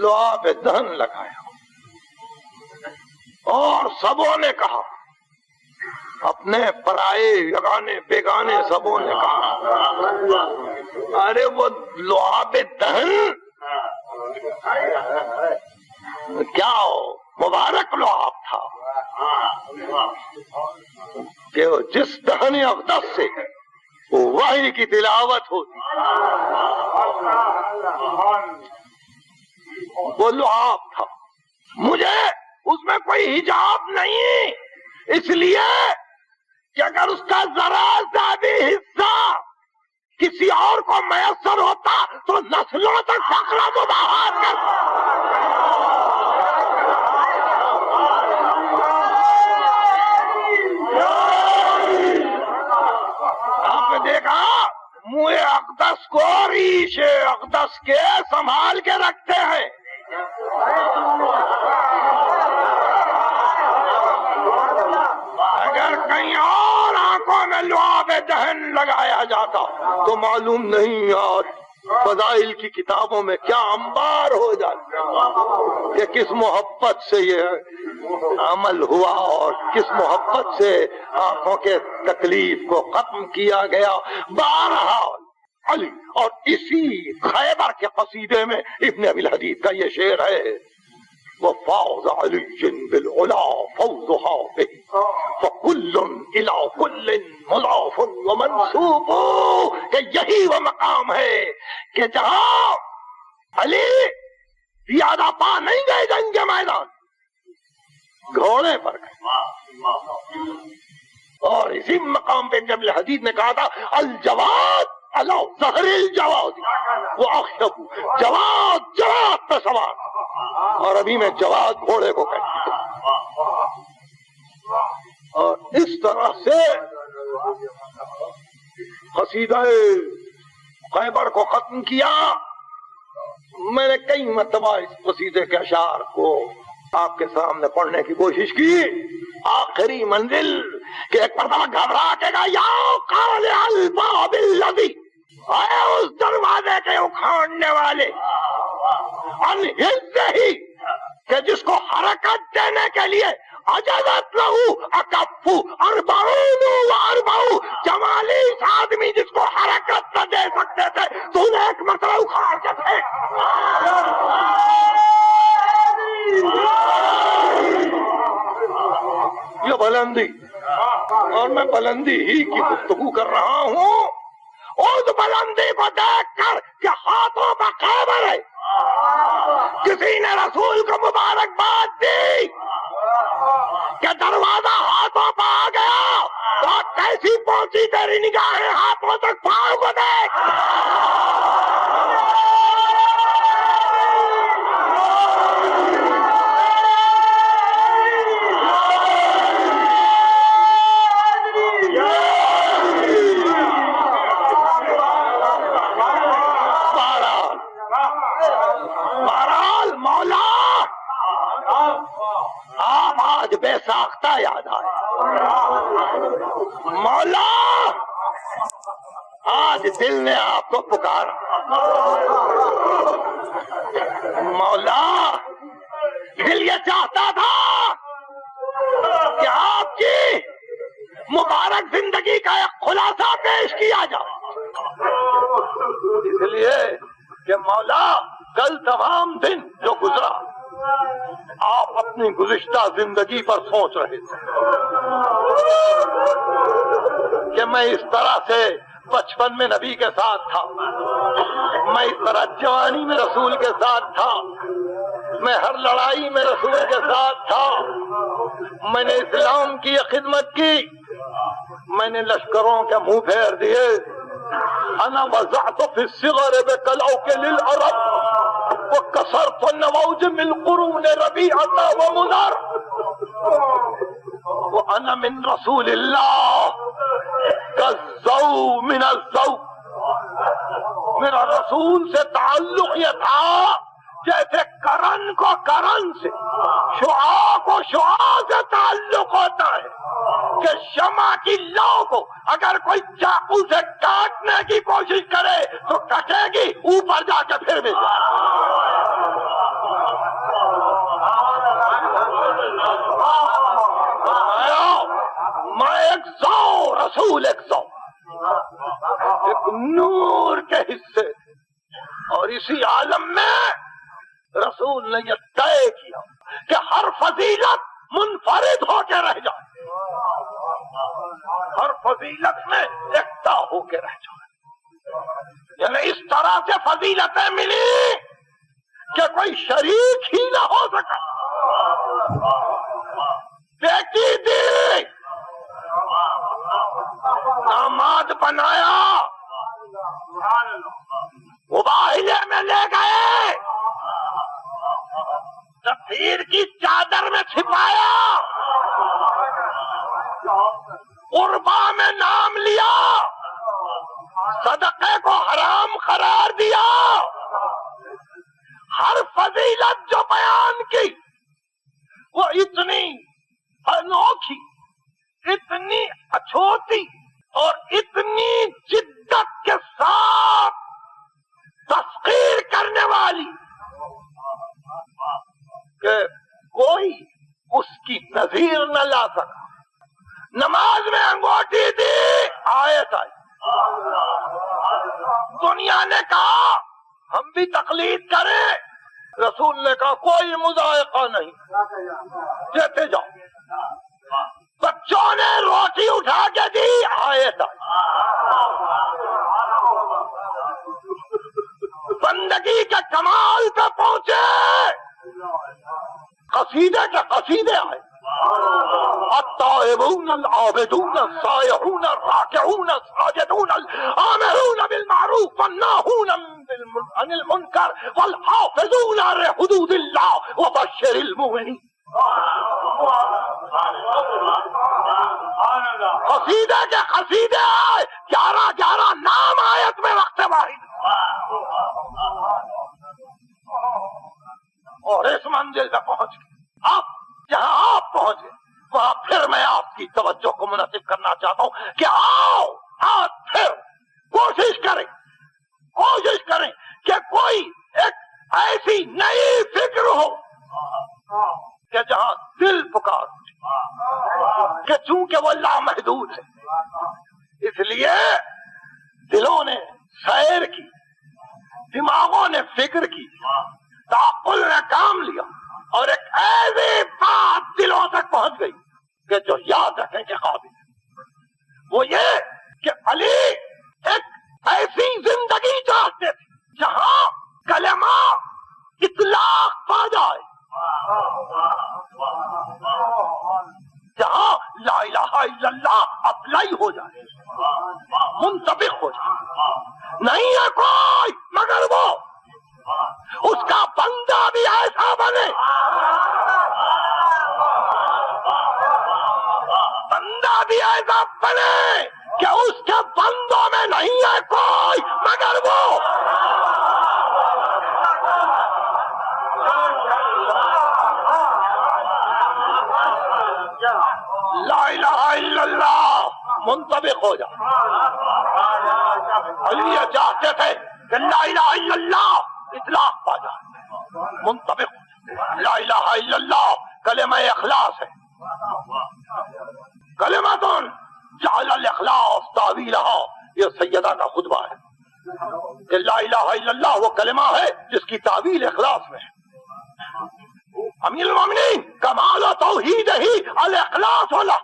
لعاب دہن لگایا. اور سبوں نے کہا، اپنے پرائے یگانے بیگانے سبوں نے کہا ارے وہ لعاب دہن کیا مبارک لعاب تھا کہ جس دہن اقدس سے وحی کی تلاوت ہوتی وہ لعاب تھا. مجھے اس میں کوئی حجاب نہیں، اس لیے کہ اگر اس کا ذرا سا بھی حصہ کسی اور کو میسر ہوتا تو نسلوں تک فقر و مباحات کرتا. آپ نے دیکھا منہ اقدس کو ریش اقدس کے سنبھال کے رکھتے ہیں. اگر کہیں اور آنکھوں میں لعاب دہن لگایا جاتا تو معلوم نہیں اور فضائل کی کتابوں میں کیا انبار ہو جاتا کہ کس محبت سے یہ عمل ہوا اور کس محبت سے آنکھوں کے تکلیف کو ختم کیا گیا. بہرحال علی، اور اسی خیبر کے قصیدے میں ابن ابی الحدید کا یہ شعر ہے، وفاض علی بالعلا فوزها به فكل الى كل مضاف ومنسوب. کہ یہی وہ مقام ہے کہ جہاں علی پیادہ پا نہیں گئے جنگ کے میدان، گھوڑے پر گئے. اور اسی مقام پہ ابن الحدید نے کہا تھا الجواد علی ظہر الجواد واخشب، جواد جواد پہ سوار. اور ابھی میں جواد گھوڑے کو کہتی ہوں. اور اس طرح سے قصیدہ خیبر کو ختم کیا. میں نے کئی مرتبہ اس قصیدے کے اشعار کو آپ کے سامنے پڑھنے کی کوشش کی. آخری منزل کہ ایک مرتبہ گھبرا کے گا یا قال الباب الذی، اے اس دروازے کے اکھاڑنے والے، انہز ہی، کہ جس کو حرکت دینے کے لیے اجازت لہو اکفو اربعون و اربعو، 44 آدمی جس کو حرکت نہ دے سکتے تھے تو انہیں ایک مرتبہ اکھاڑ کے تھے. یہ بلندی، اور میں بلندی ہی کی گفتگو کر رہا ہوں، اس بلندی کو دیکھ کر کہ ہاتھوں کا خیبر ہے، کسی نے رسول کو مبارکباد دی کہ دروازہ ہاتھوں پہ آ گیا، تو کیسی پہنچی تیری نگاہیں ہاتھوں تک، پاؤں کو دیکھ. بہرحال مولا آپ آج بے ساختہ یاد آئے، مولا آج دل نے آپ کو پکارا، مولا دل یہ چاہتا تھا کہ آپ کی مبارک زندگی کا ایک خلاصہ پیش کیا جائے، اس لیے کہ مولا کل تمام دن جو گزرا آپ اپنی گزشتہ زندگی پر سوچ رہے تھے کہ میں اس طرح سے بچپن میں نبی کے ساتھ تھا، میں اس طرح جوانی میں رسول کے ساتھ تھا، میں ہر لڑائی میں رسول کے ساتھ تھا، میں نے اسلام کی خدمت کی، میں نے لشکروں کے منہ پھیر دیے. انا وضعت في الصغر بكالعوك للعرب وكسرت النواجم القرون ربيعة ومنر، وانا من رسول الله كالزو من الزو. میرا رسول سے تعلق یہ تھا جیسے کرن کو کرن سے، شعاع کو شعاع سے تعلق ہوتا ہے کہ شمع کی لو کو اگر کوئی چاقو سے کاٹنے کی کوشش کرے تو کٹے گی، اوپر جا کے پھر بھی. میں ایک زو، رسول ایک زو، ایک نور کے حصے، اور اسی عالم میں رسول نے یہ طے کیا کہ ہر فضیلت منفرد ہو کے رہ جائے، ہر فضیلت میں یکتا ہو کے رہ جائے. یعنی اس طرح سے فضیلتیں ملی کہ کوئی شریک ہی نہ ہو سکا. بیٹی دی، داماد بنایا، مباہلے میں لے گئے، تفسیر کی چادر میں چھپایا، قربا میں نام لیا، صدقے کو حرام قرار دیا. ہر فضیلت جو بیان کی وہ اتنی انوکھی، اتنی اچھوتی اور اتنی جدت کے ساتھ تسخیر کرنے والی کہ کوئی اس کی نظیر نہ لا سکا. نماز میں انگوٹھی دی، آیت آئی، دنیا نے کہا ہم بھی تقلید کریں، رسول نے کہا کوئی مذائقہ نہیں، دیتے جاؤ. بچوں نے روٹی اٹھا کے دی، آیت آئی. بندگی کے کمال پہ پہنچے، قصیدے کے قصیدے آئے، التائبون العابدون السائحون الراکعون الساجدون الآمرون بالمعروف والناہون عن المنکر والحافظون لحدود اللہ وبشر المؤمنین. قصیدے کے قصیدے آئے، 11 نام آیت میں وقت واحد. اور اس منزل پہ پہنچ گئے. اب جہاں آپ پہنچے وہاں پھر میں آپ کی توجہ کو منعطف کرنا چاہتا ہوں کہ آؤ آج پھر کوشش کریں کہ کوئی ایک ایسی نئی فکر ہو کہ جہاں دل پکار کہ چونکہ وہ لامحدود ہے، اس لیے دلوں نے سیر کی، دماغوں نے فکر کی، تعقل نے کام لیا، اور ایک ایسی بات دلوں تک پہنچ گئی کہ جو یاد رکھنے کے قابل ہے۔ وہ یہ کہ علی ایک ایسی زندگی چاہتے تھے جہاں کلمہ اطلاق پا جائے، جہاں لا الہ الا اللہ اپلائی ہو جائے، منطبق ہو جائے۔ نہیں ہے کوئی مگر وہ اس کا بندہ بھی ایسا بنے، بندہ بھی ایسا بنے کہ اس کے بندوں میں نہیں ہے کوئی مگر وہ لا الہ الا اللہ منطبق ہو جائے۔ علی یہ چاہتے تھے کہ لا الہ الا اللہ اطلاق پا جائے، منطبق ہو جائے۔ لا الہ الا اللہ کلمہ اخلاص ہے، کلمۃ جعل الاخلاص تعویلھا، یہ سیدہ کا خطبہ ہے کہ لا الہ الا اللہ وہ کلمہ ہے جس کی تعویل اخلاص میں ہے۔ امیر المومنین کمال و توحید ہی الاخلاص والا،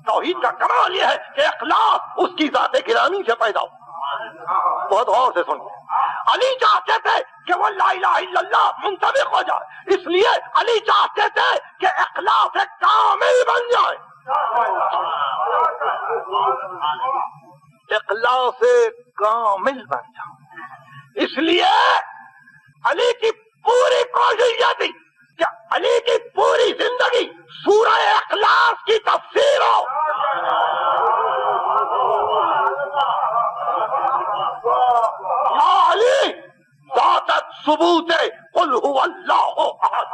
توحید کا کمال یہ ہے کہ اخلاص اس کی ذات گرامی سے پیدا ہو۔ بہت غور سے سنیے، علی چاہتے تھے کہ وہ لا الہ الا اللہ منطبق ہو جائے، اس لیے علی چاہتے تھے کہ اخلاص کامل بن جائے، اخلاص کامل بن جائے۔ اس لیے علی کی پوری کوشش یہ تھی کہ علی کی پوری زندگی سورہ اخلاص کی تفسیر ہو۔ یا علی ذات ثبوت قل هو اللہ احد،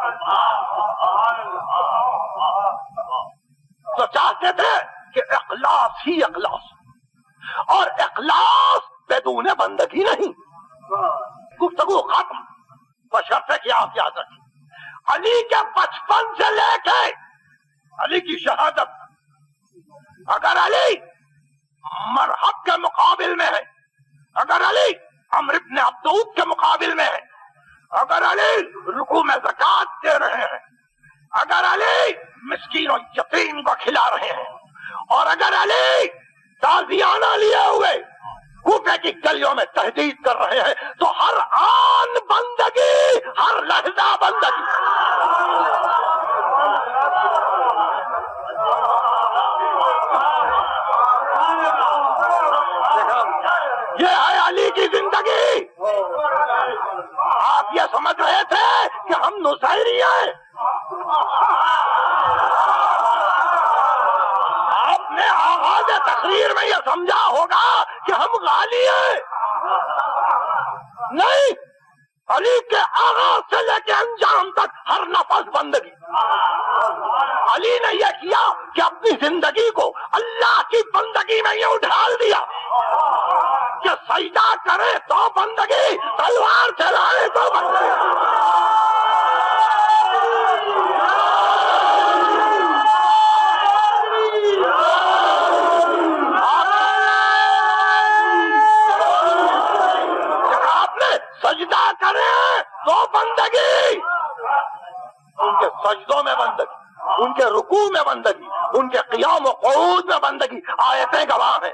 تو چاہتے تھے کہ اخلاص ہی اخلاص، اور اخلاص بدون بندگی نہیں۔ گفتگو ختم، بشرطے کہ آپ یاد رکھیں علی کے بچپن سے لے کے علی کی شہادت، اگر علی مرحب کے مقابل میں ہے، اگر علی عمرو بن عبدود کے مقابل میں ہے، اگر علی رکوع میں زکات دے رہے ہیں، اگر علی مسکین و یتیم کو کھلا رہے ہیں، اور اگر علی تازیانہ لیے ہوئے کوفے کی گلیوں میں تحدید کر رہے ہیں، تو ہر آن بندگی، ہر لحظہ بندگی۔ یہ ہے علی کی زندگی۔ آپ یہ سمجھ رہے تھے کہ ہم نصیری ہیں، آپ نے آغاز تقریر میں یہ سمجھا ہوگا کہ ہم غالی ہیں۔ نہیں، علی کے آغاز سے لے کے انجام تک ہر نفس بندگی۔ علی نے یہ کیا کہ اپنی زندگی کو اللہ کی بندگی میں یوں ڈھال دیا کہ سجدہ کرے تو بندگی، تلوار چلائے تو بندگی۔ سجدہ کریں تو بندگی، ان کے سجدوں میں بندگی، ان کے رکوع میں بندگی، ان کے قیام و قعود میں بندگی۔ آیتیں گواہ ہیں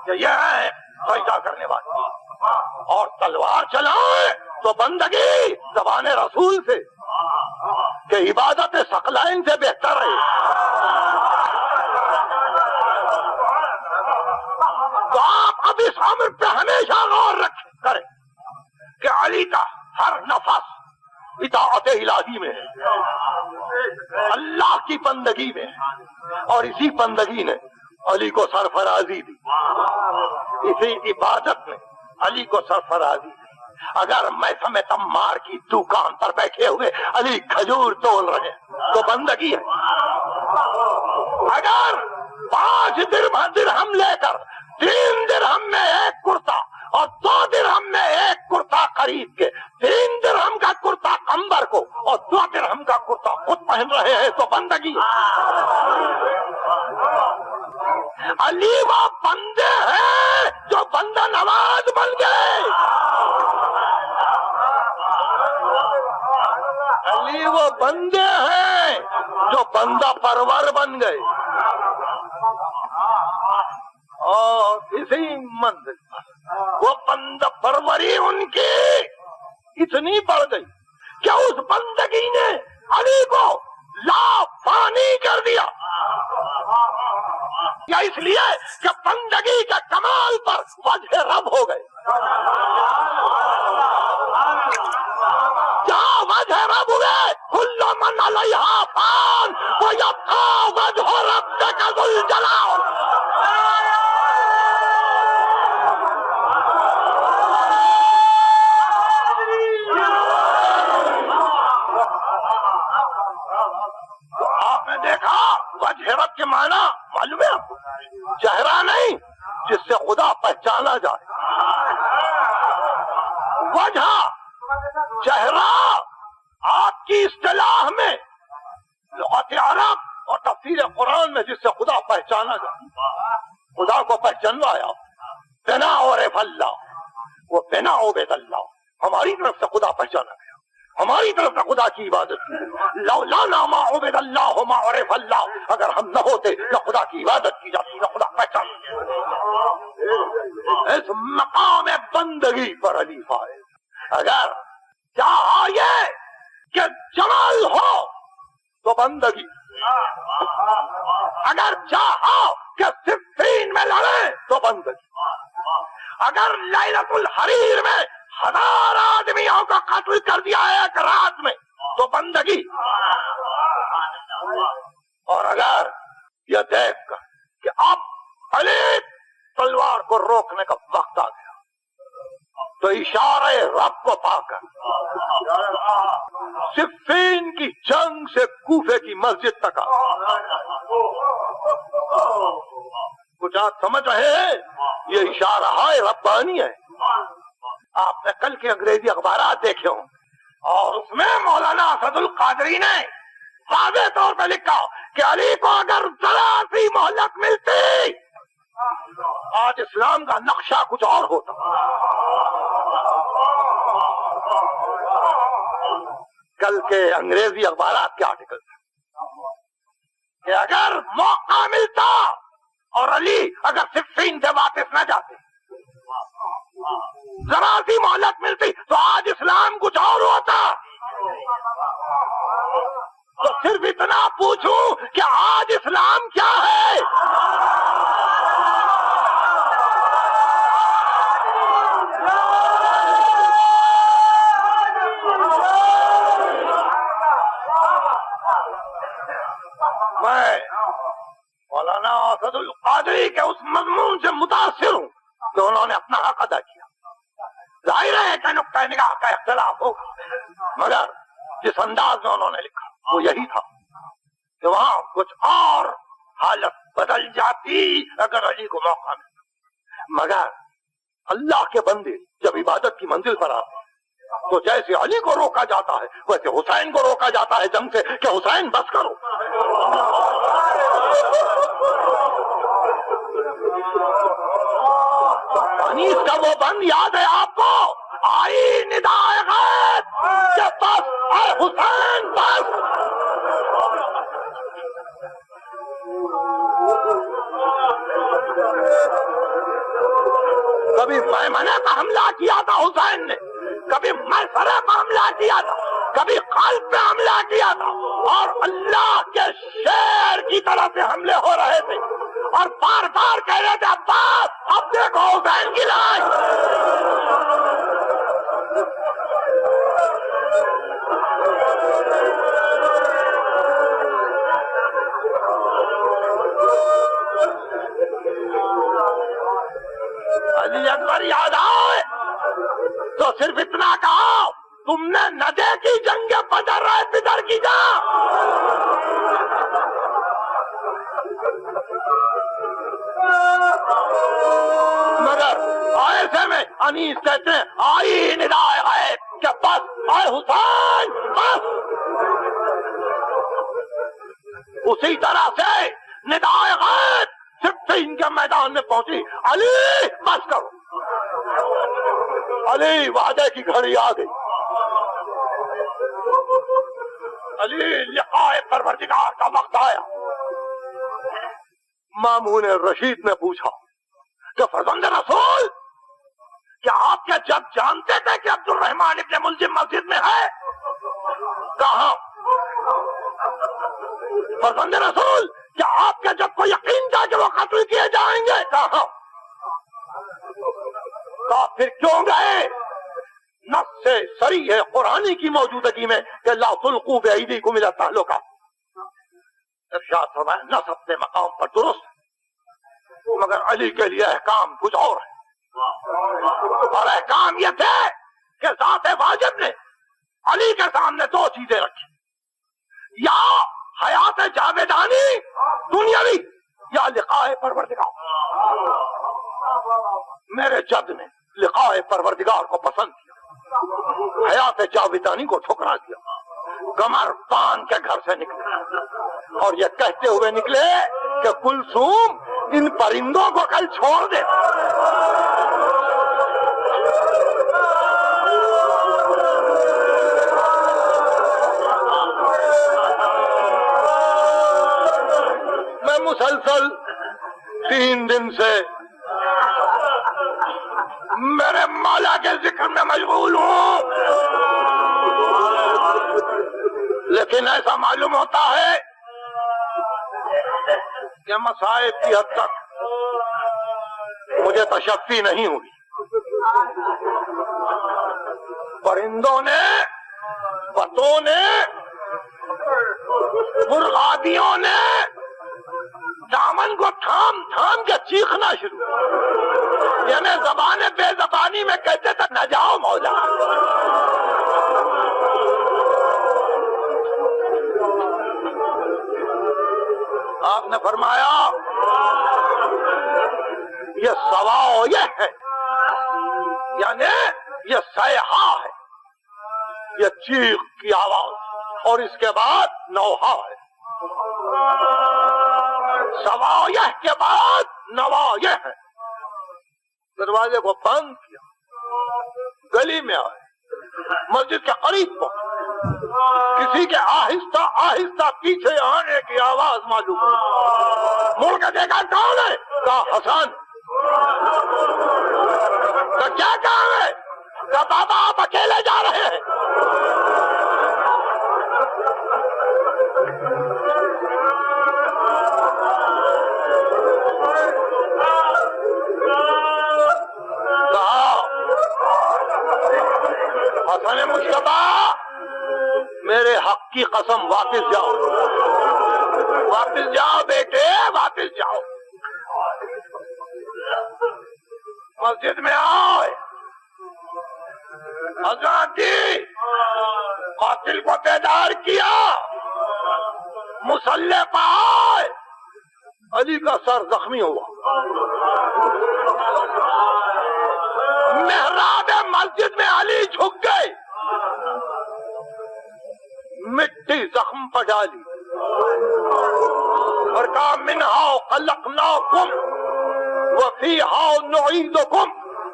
کہ یہ ہے سجدہ کرنے والے، اور تلوار چلائیں تو بندگی زبان رسول سے کہ عبادت ثقلین سے بہتر ہے۔ تو آپ اب اس امر پہ ہمیشہ غور کریں کہ علی کا ہر نفس اطاعت الہی میں ہے، اللہ کی بندگی میں ہے، اور اسی بندگی نے علی کو سرفرازی دی، اسی عبادت نے علی کو سرفرازی دی۔ اگر محکمہ تمار کی دکان پر بیٹھے ہوئے علی کھجور تول رہے تو بندگی ہے. اگر 5 درہم لے کر 3 درہم میں ایک کرتا اور 2 درہم میں ایک کرتا خرید کے 3 درہم کا کرتا کمبر کو اور 2 درہم کا کرتا خود پہن رہے ہیں تو بندگی ہے. علی وہ بندے ہیں جو بندہ نواز بن گئے. علی وہ بندے ہیں جو بندہ پرور بن گئے. اور اسی منزل پر وہ بندہ پروری ان کی اتنی بڑھ گئی کہ اس بندگی نے علی کو لافانی کر دیا. یا اس لیے کہ بندگی کے کمال پر وجہ رب ہو گئے. جہاں وجہ رب ہوئے کل من علیہا فان ویبقی وجہ ربک ذو الجلال. آپ نے دیکھا وجہ رب کے معنی معلوم ہے آپ کو؟ چہرہ نہیں جس سے خدا پہچانا جائے. وجہ چہرہ آپ کی اصطلاح میں لغت عرب اور تفسیر قرآن میں جس سے خدا پہچانا جائے. خدا کو پہچانوایا بنا عرف اللہ وہ بنا عبید اللہ. ہماری طرف سے خدا پہچانا گیا, ہماری طرف سے خدا کی عبادت کی. لولا ما عبد اللہ ما عرف اللہ, اگر ہم نہ ہوتے نہ خدا کی عبادت کی جاتی نہ خدا پہچان. اس مقام بندگی پر علی فائز. اگر چاہا یہ کہ جمال ہو تو بندگی, اگر چاہا کہ صفین میں لڑے تو بندگی, اگر لیلۃ الحریر میں 1000 آدمیوں کا قتل کر دیا ایک رات میں تو بندگی. اور اگر یہ دیکھ کر کہ اب علی تلوار کو روکنے کا وقت آ گیا تو اشارہ رب کو پا کر صفین کی جنگ سے کوفے کی مسجد تک آ. کچھ آپ سمجھ رہے ہیں یہ اشارہ ہے ربانی ہے. آپ نے کل کے انگریزی اخبارات دیکھے ہوں اور اس میں مولانا اسد القادری نے واضح طور پہ لکھا کہ علی کو اگر ذرا سی مہلت ملتی آج اسلام کا نقشہ کچھ اور ہوتا. کل کے انگریزی اخبارات کے آرٹیکل کہ اگر موقع ملتا اور علی اگر صفین سے واپس نہ جاتے, ذرا سی مہلت ملتی تو آج اسلام کچھ اور ہوتا. تو صرف اتنا پوچھوں کہ آج اسلام کیا ہے. میں مولانا اسد القادری کے اس مضمون سے متاثر ہوں کہ انہوں نے اپنا حق ادا کیا. ظاہر ہے کہ نقطہ نگاہ کا اختلاف ہوگا, مگر جس انداز میں انہوں نے لکھا وہ یہی تھا کہ وہاں کچھ اور حالت بدل جاتی اگر علی کو موقع ملتا. مگر اللہ کے بندے جب عبادت کی منزل پر آتے تو جیسے علی کو روکا جاتا ہے ویسے حسین کو روکا جاتا ہے جنگ سے کہ حسین بس کرو. انیس کا وہ بند یاد ہے آپ کو, آئی ندائے غیب کہ بس اے حسین بس. کبھی میمنہ کا حملہ کیا تھا حسین نے, کبھی میسرہ پر حملہ کیا تھا, کبھی قلب پہ حملہ کیا تھا, اور اللہ کے شیر کی طرح سے حملے ہو رہے تھے اور بار بار کہہ رہے تھے عباس اب دیکھو حسین کی لاش. علی اکبر یاد آئے تو صرف اتنا نہ دیکھی جنگ بدر رہے پدر کی جا. مگر ایسے میں انیس کہتے ہیں آئی ندائے غیب کہ بس اے حسین بس. اسی طرح سے ندائے غیب صفین کے میدان میں پہنچی علی بس کرو. علی وعدے کی گھڑی آ گئی. علی لقاء پروردگار کا وقت آیا. مامون رشید نے پوچھا کہ فرزند رسول کیا آپ کیا جب جانتے تھے کہ عبد الرحمن ابن ملجم مسجد میں ہے؟ کہاں؟ فرزند رسول کیا آپ کا جب کو یقین تھا کہ وہ قتل کیے جائیں گے؟ کہاں؟ کہا پھر کیوں گئے؟ نص سے صریح ہے قرآنی کی موجودگی میں کہ لا تلقوا بأیدیکم الی التہلکہ. ارشاد فرمایا نص اپنے مقام پر درست ہے مگر علی کے لیے احکام کچھ اور ہے. اور احکام یہ تھے کہ ذات واجب نے علی کے سامنے دو چیزیں رکھی. یا حیات جاویدانی دنیاوی یا لقاء پروردگار. میرے جد نے لقاء پروردگار کو پسند کیا, حیات جاویدانی کو ٹھکرا دیا. گمر پان کے گھر سے نکلے اور یہ کہتے ہوئے نکلے کہ کلثوم ان پرندوں کو کل چھوڑ دے. میں مسلسل 3 دن سے میرے مولا کے ذکر میں مشغول ہوں, لیکن ایسا معلوم ہوتا ہے کہ مصائب کی حد تک مجھے تشفی نہیں ہوئی. پرندوں نے, پتوں نے, مرغابیوں نے دامن کو تھام تھام کے چیخنا شروع, یعنی زبان بے زبانی میں کہتے تک نہ جاؤ مولا. آپ نے فرمایا یہ سواؤ یہ ہے, یعنی یہ صیحہ ہے, یہ چیخ کی آواز, اور اس کے بعد نوحہ ہے. سواؤ یہ کے بعد نوا یہ ہے. دروازے کو بند کیا, گلی میں آئے, مسجد کے قریب پہنچے, کسی کے آہستہ آہستہ پیچھے آنے کی آواز معلوم ہوئی. مڑ کے دیکھا کون ہے؟ کہا حسن. تو کیا کام ہے؟ کہا بابا آپ اکیلے جا رہے ہیں. حسن مشتبہ میرے حق کی قسم واپس جاؤ, واپس جاؤ بیٹے, واپس جاؤ. مسجد میں آئے, حضرت جی قاتل کو بیدار کیا, مسلح پہ آئے. علی کا سر زخمی ہوا, محراب مسجد میں علی جھک گئے, مٹی زخم پر ڈالی اور کہا منہا خلقناکم وفیہا نعیدکم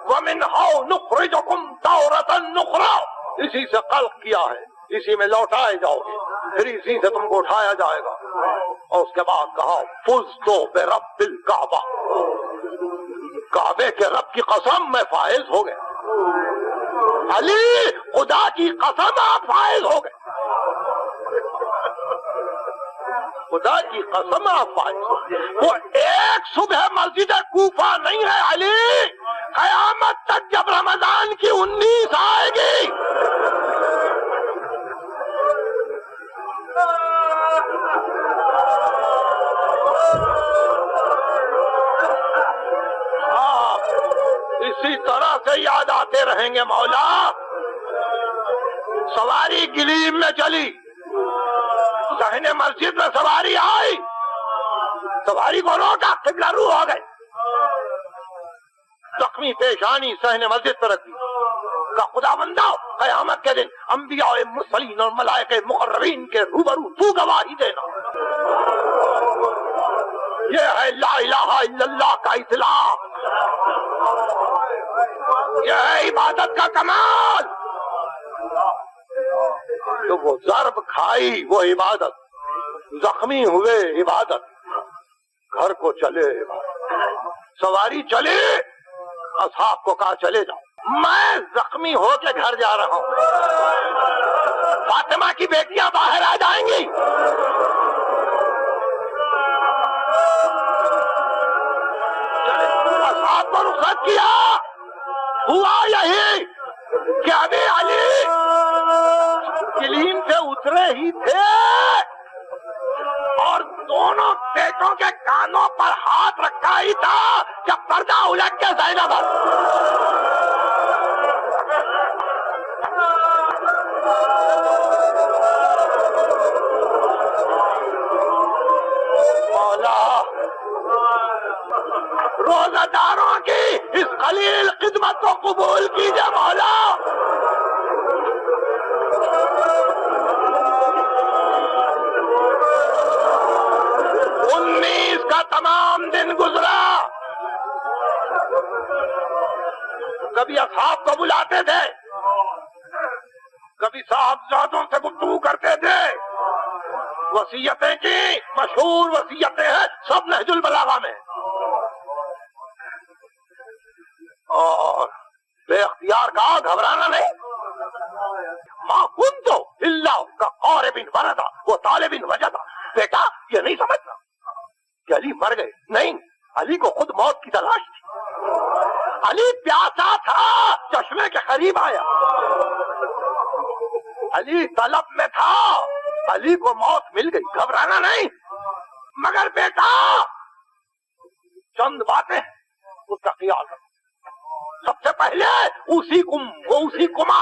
ومنہا نخرجکم تارۃ اخری. اسی سے خلق کیا ہے, اسی میں لوٹائے جاؤ گے, پھر اسی سے تم کو اٹھایا جائے گا. اور اس کے بعد کہا فزتو برب الکعبہ, کعبے کے رب کی قسم میں فائز ہو گیا. علی خدا کی قسم آپ فائز ہو گئے, خدا کی قسم آپ فائز ہو گئے. وہ ایک صبح مسجد کوفہ نہیں ہے علی, قیامت تک جب رمضان کی 19 آئے گی اسی طرح سے یاد آتے رہیں گے مولا. سواری گلیم میں چلی، صحن مسجد میں سواری آئی، سواری کو روکا، قبلہ رو ہو گئے، زخمی پیشانی صحن مسجد پر رکھ دی، کہ خدا بندہ قیامت کے دن انبیاء مرسلین اور ملائکہ مقربین کے روبرو تو گواہی دینا۔ یہ ہے لا الہ الا اللہ کا اطلاق، یہ ہے عبادت کا کمال۔ تو وہ ضرب کھائی وہ عبادت، زخمی ہوئے عبادت، گھر کو چلے عبادت، سواری چلے، اصحاب کو کہا چلے جاؤ، میں زخمی ہو کے گھر جا رہا ہوں، فاطمہ کی بیٹیاں باہر آ جائیں گی۔ اصحاب کو رخصت کیا، ہوا یہی کہ ابھی علی گلیم سے اترے ہی تھے اور دونوں بیٹوں کے کانوں پر ہاتھ رکھا ہی تھا جب پردہ الٹ کے زینب مولا روزہ داروں کی اس قلیل خدمت کو قبول کیجئے مولا۔ کا تمام دن گزرا، کبھی اصحاب کو بلاتے تھے، کبھی صاحبزادوں سے گفتگو کرتے تھے، وصیتیں کی، مشہور وصیتیں ہیں سب نہج البلاغہ میں، اور بے اختیار کہا گھبرانا نہیں، ما کنتو الا کقارب وردا وطالب وجدا، بیٹا یہ نہیں سمجھنا کہ علی مر گئے، نہیں، علی کو خود موت کی تلاش تھی، علی پیاسا تھا، چشمے کے قریب آیا، علی طلب میں تھا، علی کو موت مل گئی، گھبرانا نہیں، مگر بیٹا چند باتیں اس کا خیال رکھو، سب سے پہلے اسی کما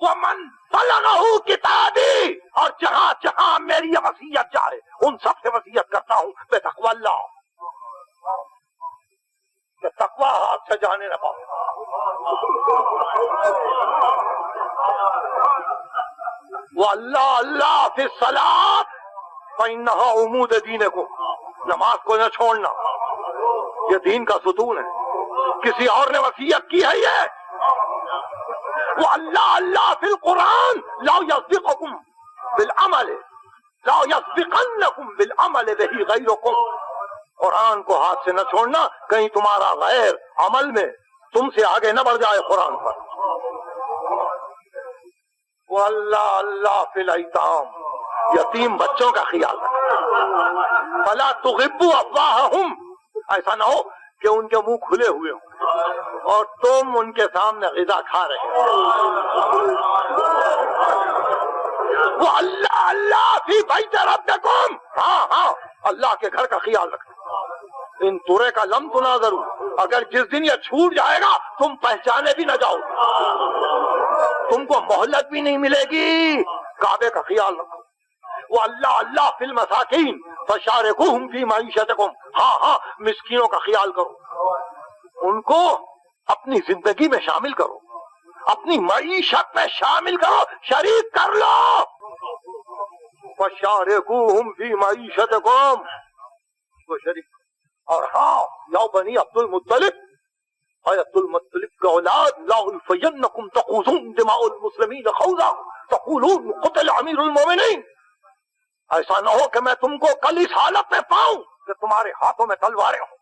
ومن بلغہ کتابی، اور جہاں جہاں میری وصیت جائے ان سب سے وصیت کرتا ہوں بے تقوی اللہ، کہ تقوی ہاتھ سے جانے نہ پاؤ، واللہ اللہ فی الصلاۃ فإنہا عمود دینکم، نماز کو نہ چھوڑنا، یہ دین کا ستون ہے، کسی اور نے وصیت کی ہے یہ، وہ اللہ فی القرآن لا یسبقکم بالعمل لا یسبقنکم بالعمل بہ غیرکم، قرآن کو ہاتھ سے نہ چھوڑنا، کہیں تمہارا غیر عمل میں تم سے آگے نہ بڑھ جائے قرآن پر۔ وہ اللہ فی الیتام، یتیم بچوں کا خیال رکھنا، فلا تغبوا افواہہم، ایسا نہ ہو کہ ان کے منہ کھلے ہوئے ہوں اور تم ان کے سامنے غذا کھا رہے ہو۔ وہ اللہ فی بیت ربکم، ہاں اللہ کے گھر کا خیال رکھنا، ان تورے کا لم تناظروا، اگر جس دن یہ چھوٹ جائے گا تم پہچانے بھی نہ جاؤ، تم کو مہلت بھی نہیں ملے گی، کعبے کا خیال رکھو۔ وہ اللہ فی المساکین فشارکوہم فی معیشتکم، ہاں مسکینوں کا خیال کرو، ان کو اپنی زندگی میں شامل کرو، اپنی معیشت میں شامل کرو، شریک کر لو، فشارکوہم فی معیشتکم، وہ شریک۔ اور ہاں یا بنی عبد المطلب، عبد المطلب کا اولاد، لا الفینکم تخوضون دماء المسلمین خوضا تقولون قتل امیر المومنین، ایسا نہ ہو کہ میں تم کو کل اس حالت میں پاؤں کہ تمہارے ہاتھوں میں تلواریں ہوں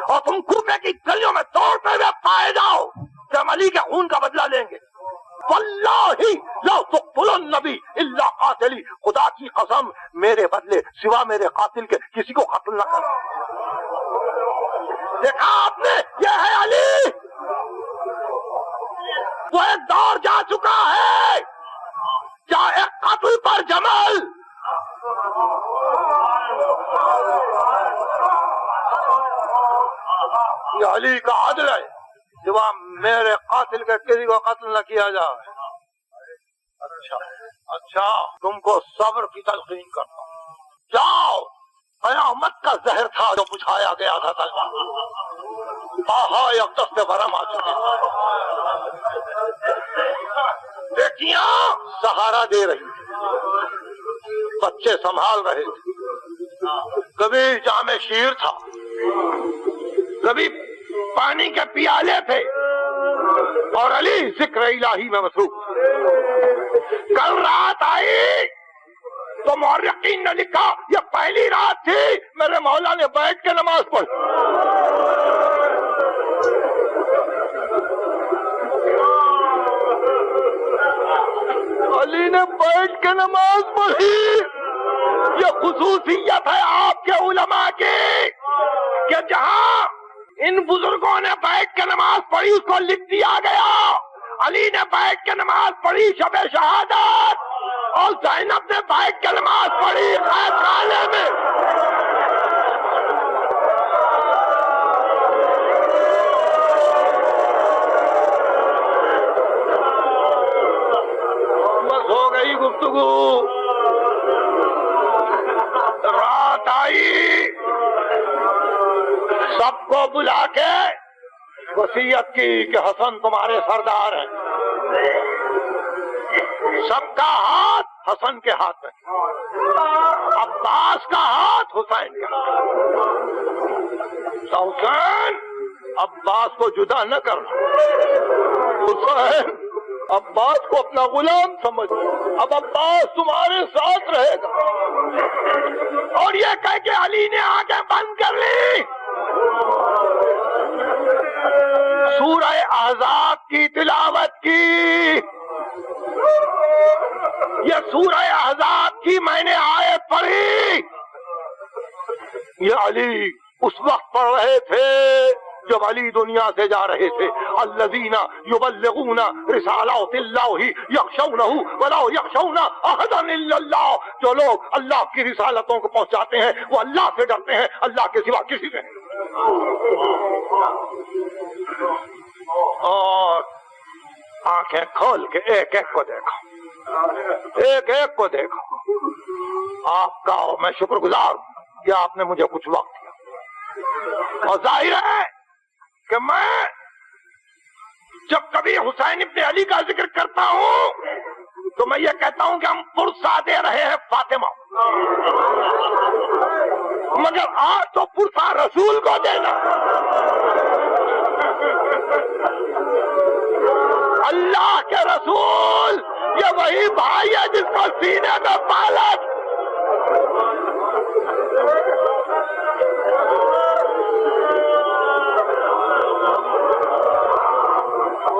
اور تم کوفے کی گلیوں میں دوڑتے ہوئے پائے جاؤ کہ ہم علی کے خون کا بدلہ لیں گے۔ واللہ لا تقتلوا النبی الا قاتلی، خدا کی قسم میرے بدلے سوا میرے قاتل کے کسی کو قتل نہ کرنا۔ دیکھا آپ نے، یہ ہے علی، وہ ایک دور جا چکا ہے جہاں ایک قتل پر جمل، یہ علی کا عدل ہے، سوا میرے قاتل کے کسی کو قتل نہ کیا جائے۔ اچھا تم کو صبر کی تلقین کرتا ہوں. جاؤ، قیامت کا زہر تھا جو بجھایا گیا تھا تلوار. آہا اقدس سے برہم آ چکے. بیٹیاں سہارا دے رہی، بچے سنبھال رہے تھے. کبھی جامع شیر تھا، کبھی پانی کے پیالے تھے، اور علی ذکر الہی میں مصروف. کل رات آئی تو مورخین نے لکھا یہ پہلی رات تھی میرے مولا نے بیٹھ کے نماز پڑھی. علی نے بیٹھ کے نماز پڑھی. یہ خصوصیت ہے آپ کے علماء کی کہ جہاں ان بزرگوں نے بیٹھ کے نماز پڑھی اس کو لکھ دیا گیا. علی نے بیٹھ کے نماز پڑھی شب شہادت، اور زینب نے بیٹھ کے نماز پڑھی قید خانے میں. بس ہو گئی گفتگو. رات آئی، سب کو بلا کے وصیت کی کہ حسن تمہارے سردار ہیں. سب کا ہاتھ حسن کے ہاتھ میں، عباس کا ہاتھ حسین کا. حسین عباس کو جدا نہ کرنا، حسین عباس کو اپنا غلام سمجھ. اب عباس تمہارے ساتھ رہے گا. اور یہ کہہ کے علی نے آنکھیں بند کر لی. سورہ احزاب کی تلاوت کی. یہ سورہ احزاب کی میں نے آیت پڑھی. یہ علی اس وقت پڑھ رہے تھے جب علی دنیا سے جا رہے تھے. الذین یبلغون رسالات اللہ یخشونہ ولا یخشون احدا الا اللہ. جو لوگ اللہ کی رسالتوں کو پہنچاتے ہیں وہ اللہ سے ڈرتے ہیں، اللہ کے سوا کسی سے نہیں. اور آنکھیں کھول کے ایک ایک کو دیکھا، ایک ایک کو دیکھا. آپ کا میں شکر گزار ہوں کہ آپ نے مجھے کچھ وقت دیا. اور ظاہر ہے کہ میں جب کبھی حسین ابن علی کا ذکر کرتا ہوں تو میں یہ کہتا ہوں کہ ہم پرسہ دے رہے ہیں فاطمہ، مگر آج تو پرسہ رسول کو دینا. اللہ کے رسول یہ وہی بھائی ہے جس کو سینے میں پالک.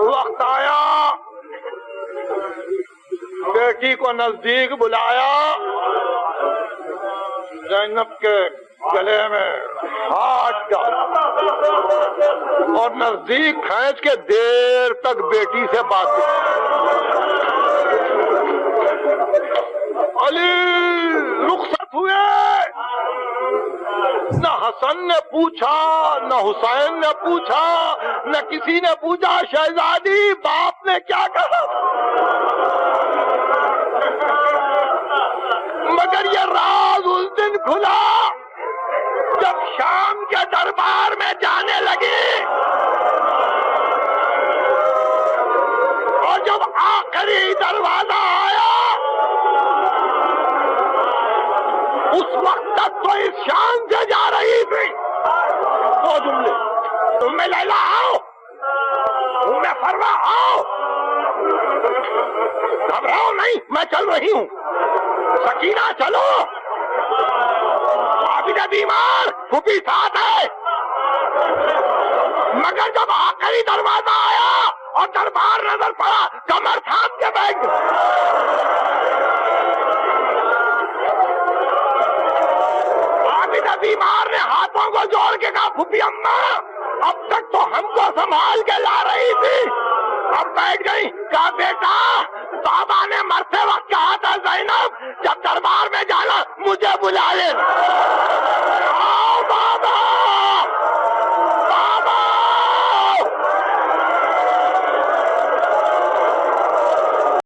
وقت آیا، بیٹی کو نزدیک بلایا، زینب کے گلے میں ہاتھ ڈالا اور نزدیک کھینچ کے دیر تک بیٹی سے بات کی. علی رخصت ہوئے. نہ حسن نے پوچھا، نہ حسین نے پوچھا، نہ کسی نے پوچھا شہزادی باپ نے کیا کہا. مگر یہ راز اس دن کھلا جب شام کے دربار میں جانے لگی اور جب آخری دروازہ آیا اس وقت تک تو اس شان سے جا رہی تھی. دو جملے، ام لیلا آؤ، ام فروا آؤ، گھبراؤ نہیں میں چل رہی ہوں. سکینہ چلو، عابدہ بیمار، پھوپھی ساتھ ہے. مگر جب آخری دروازہ آیا اور دربار نظر پڑا کمر تھام کے بیٹھ گئی. عابدہ بیمار نے ہاتھوں کو جوڑ کے کہا پھوپھی اماں اب تک تو ہم کو سنبھال کے لا رہی تھی، اب بیٹھ گئی. کہا بیٹا بابا نے مرتے وقت کہا تھا زینب جب دربار میں جانا مجھے بلا لینا.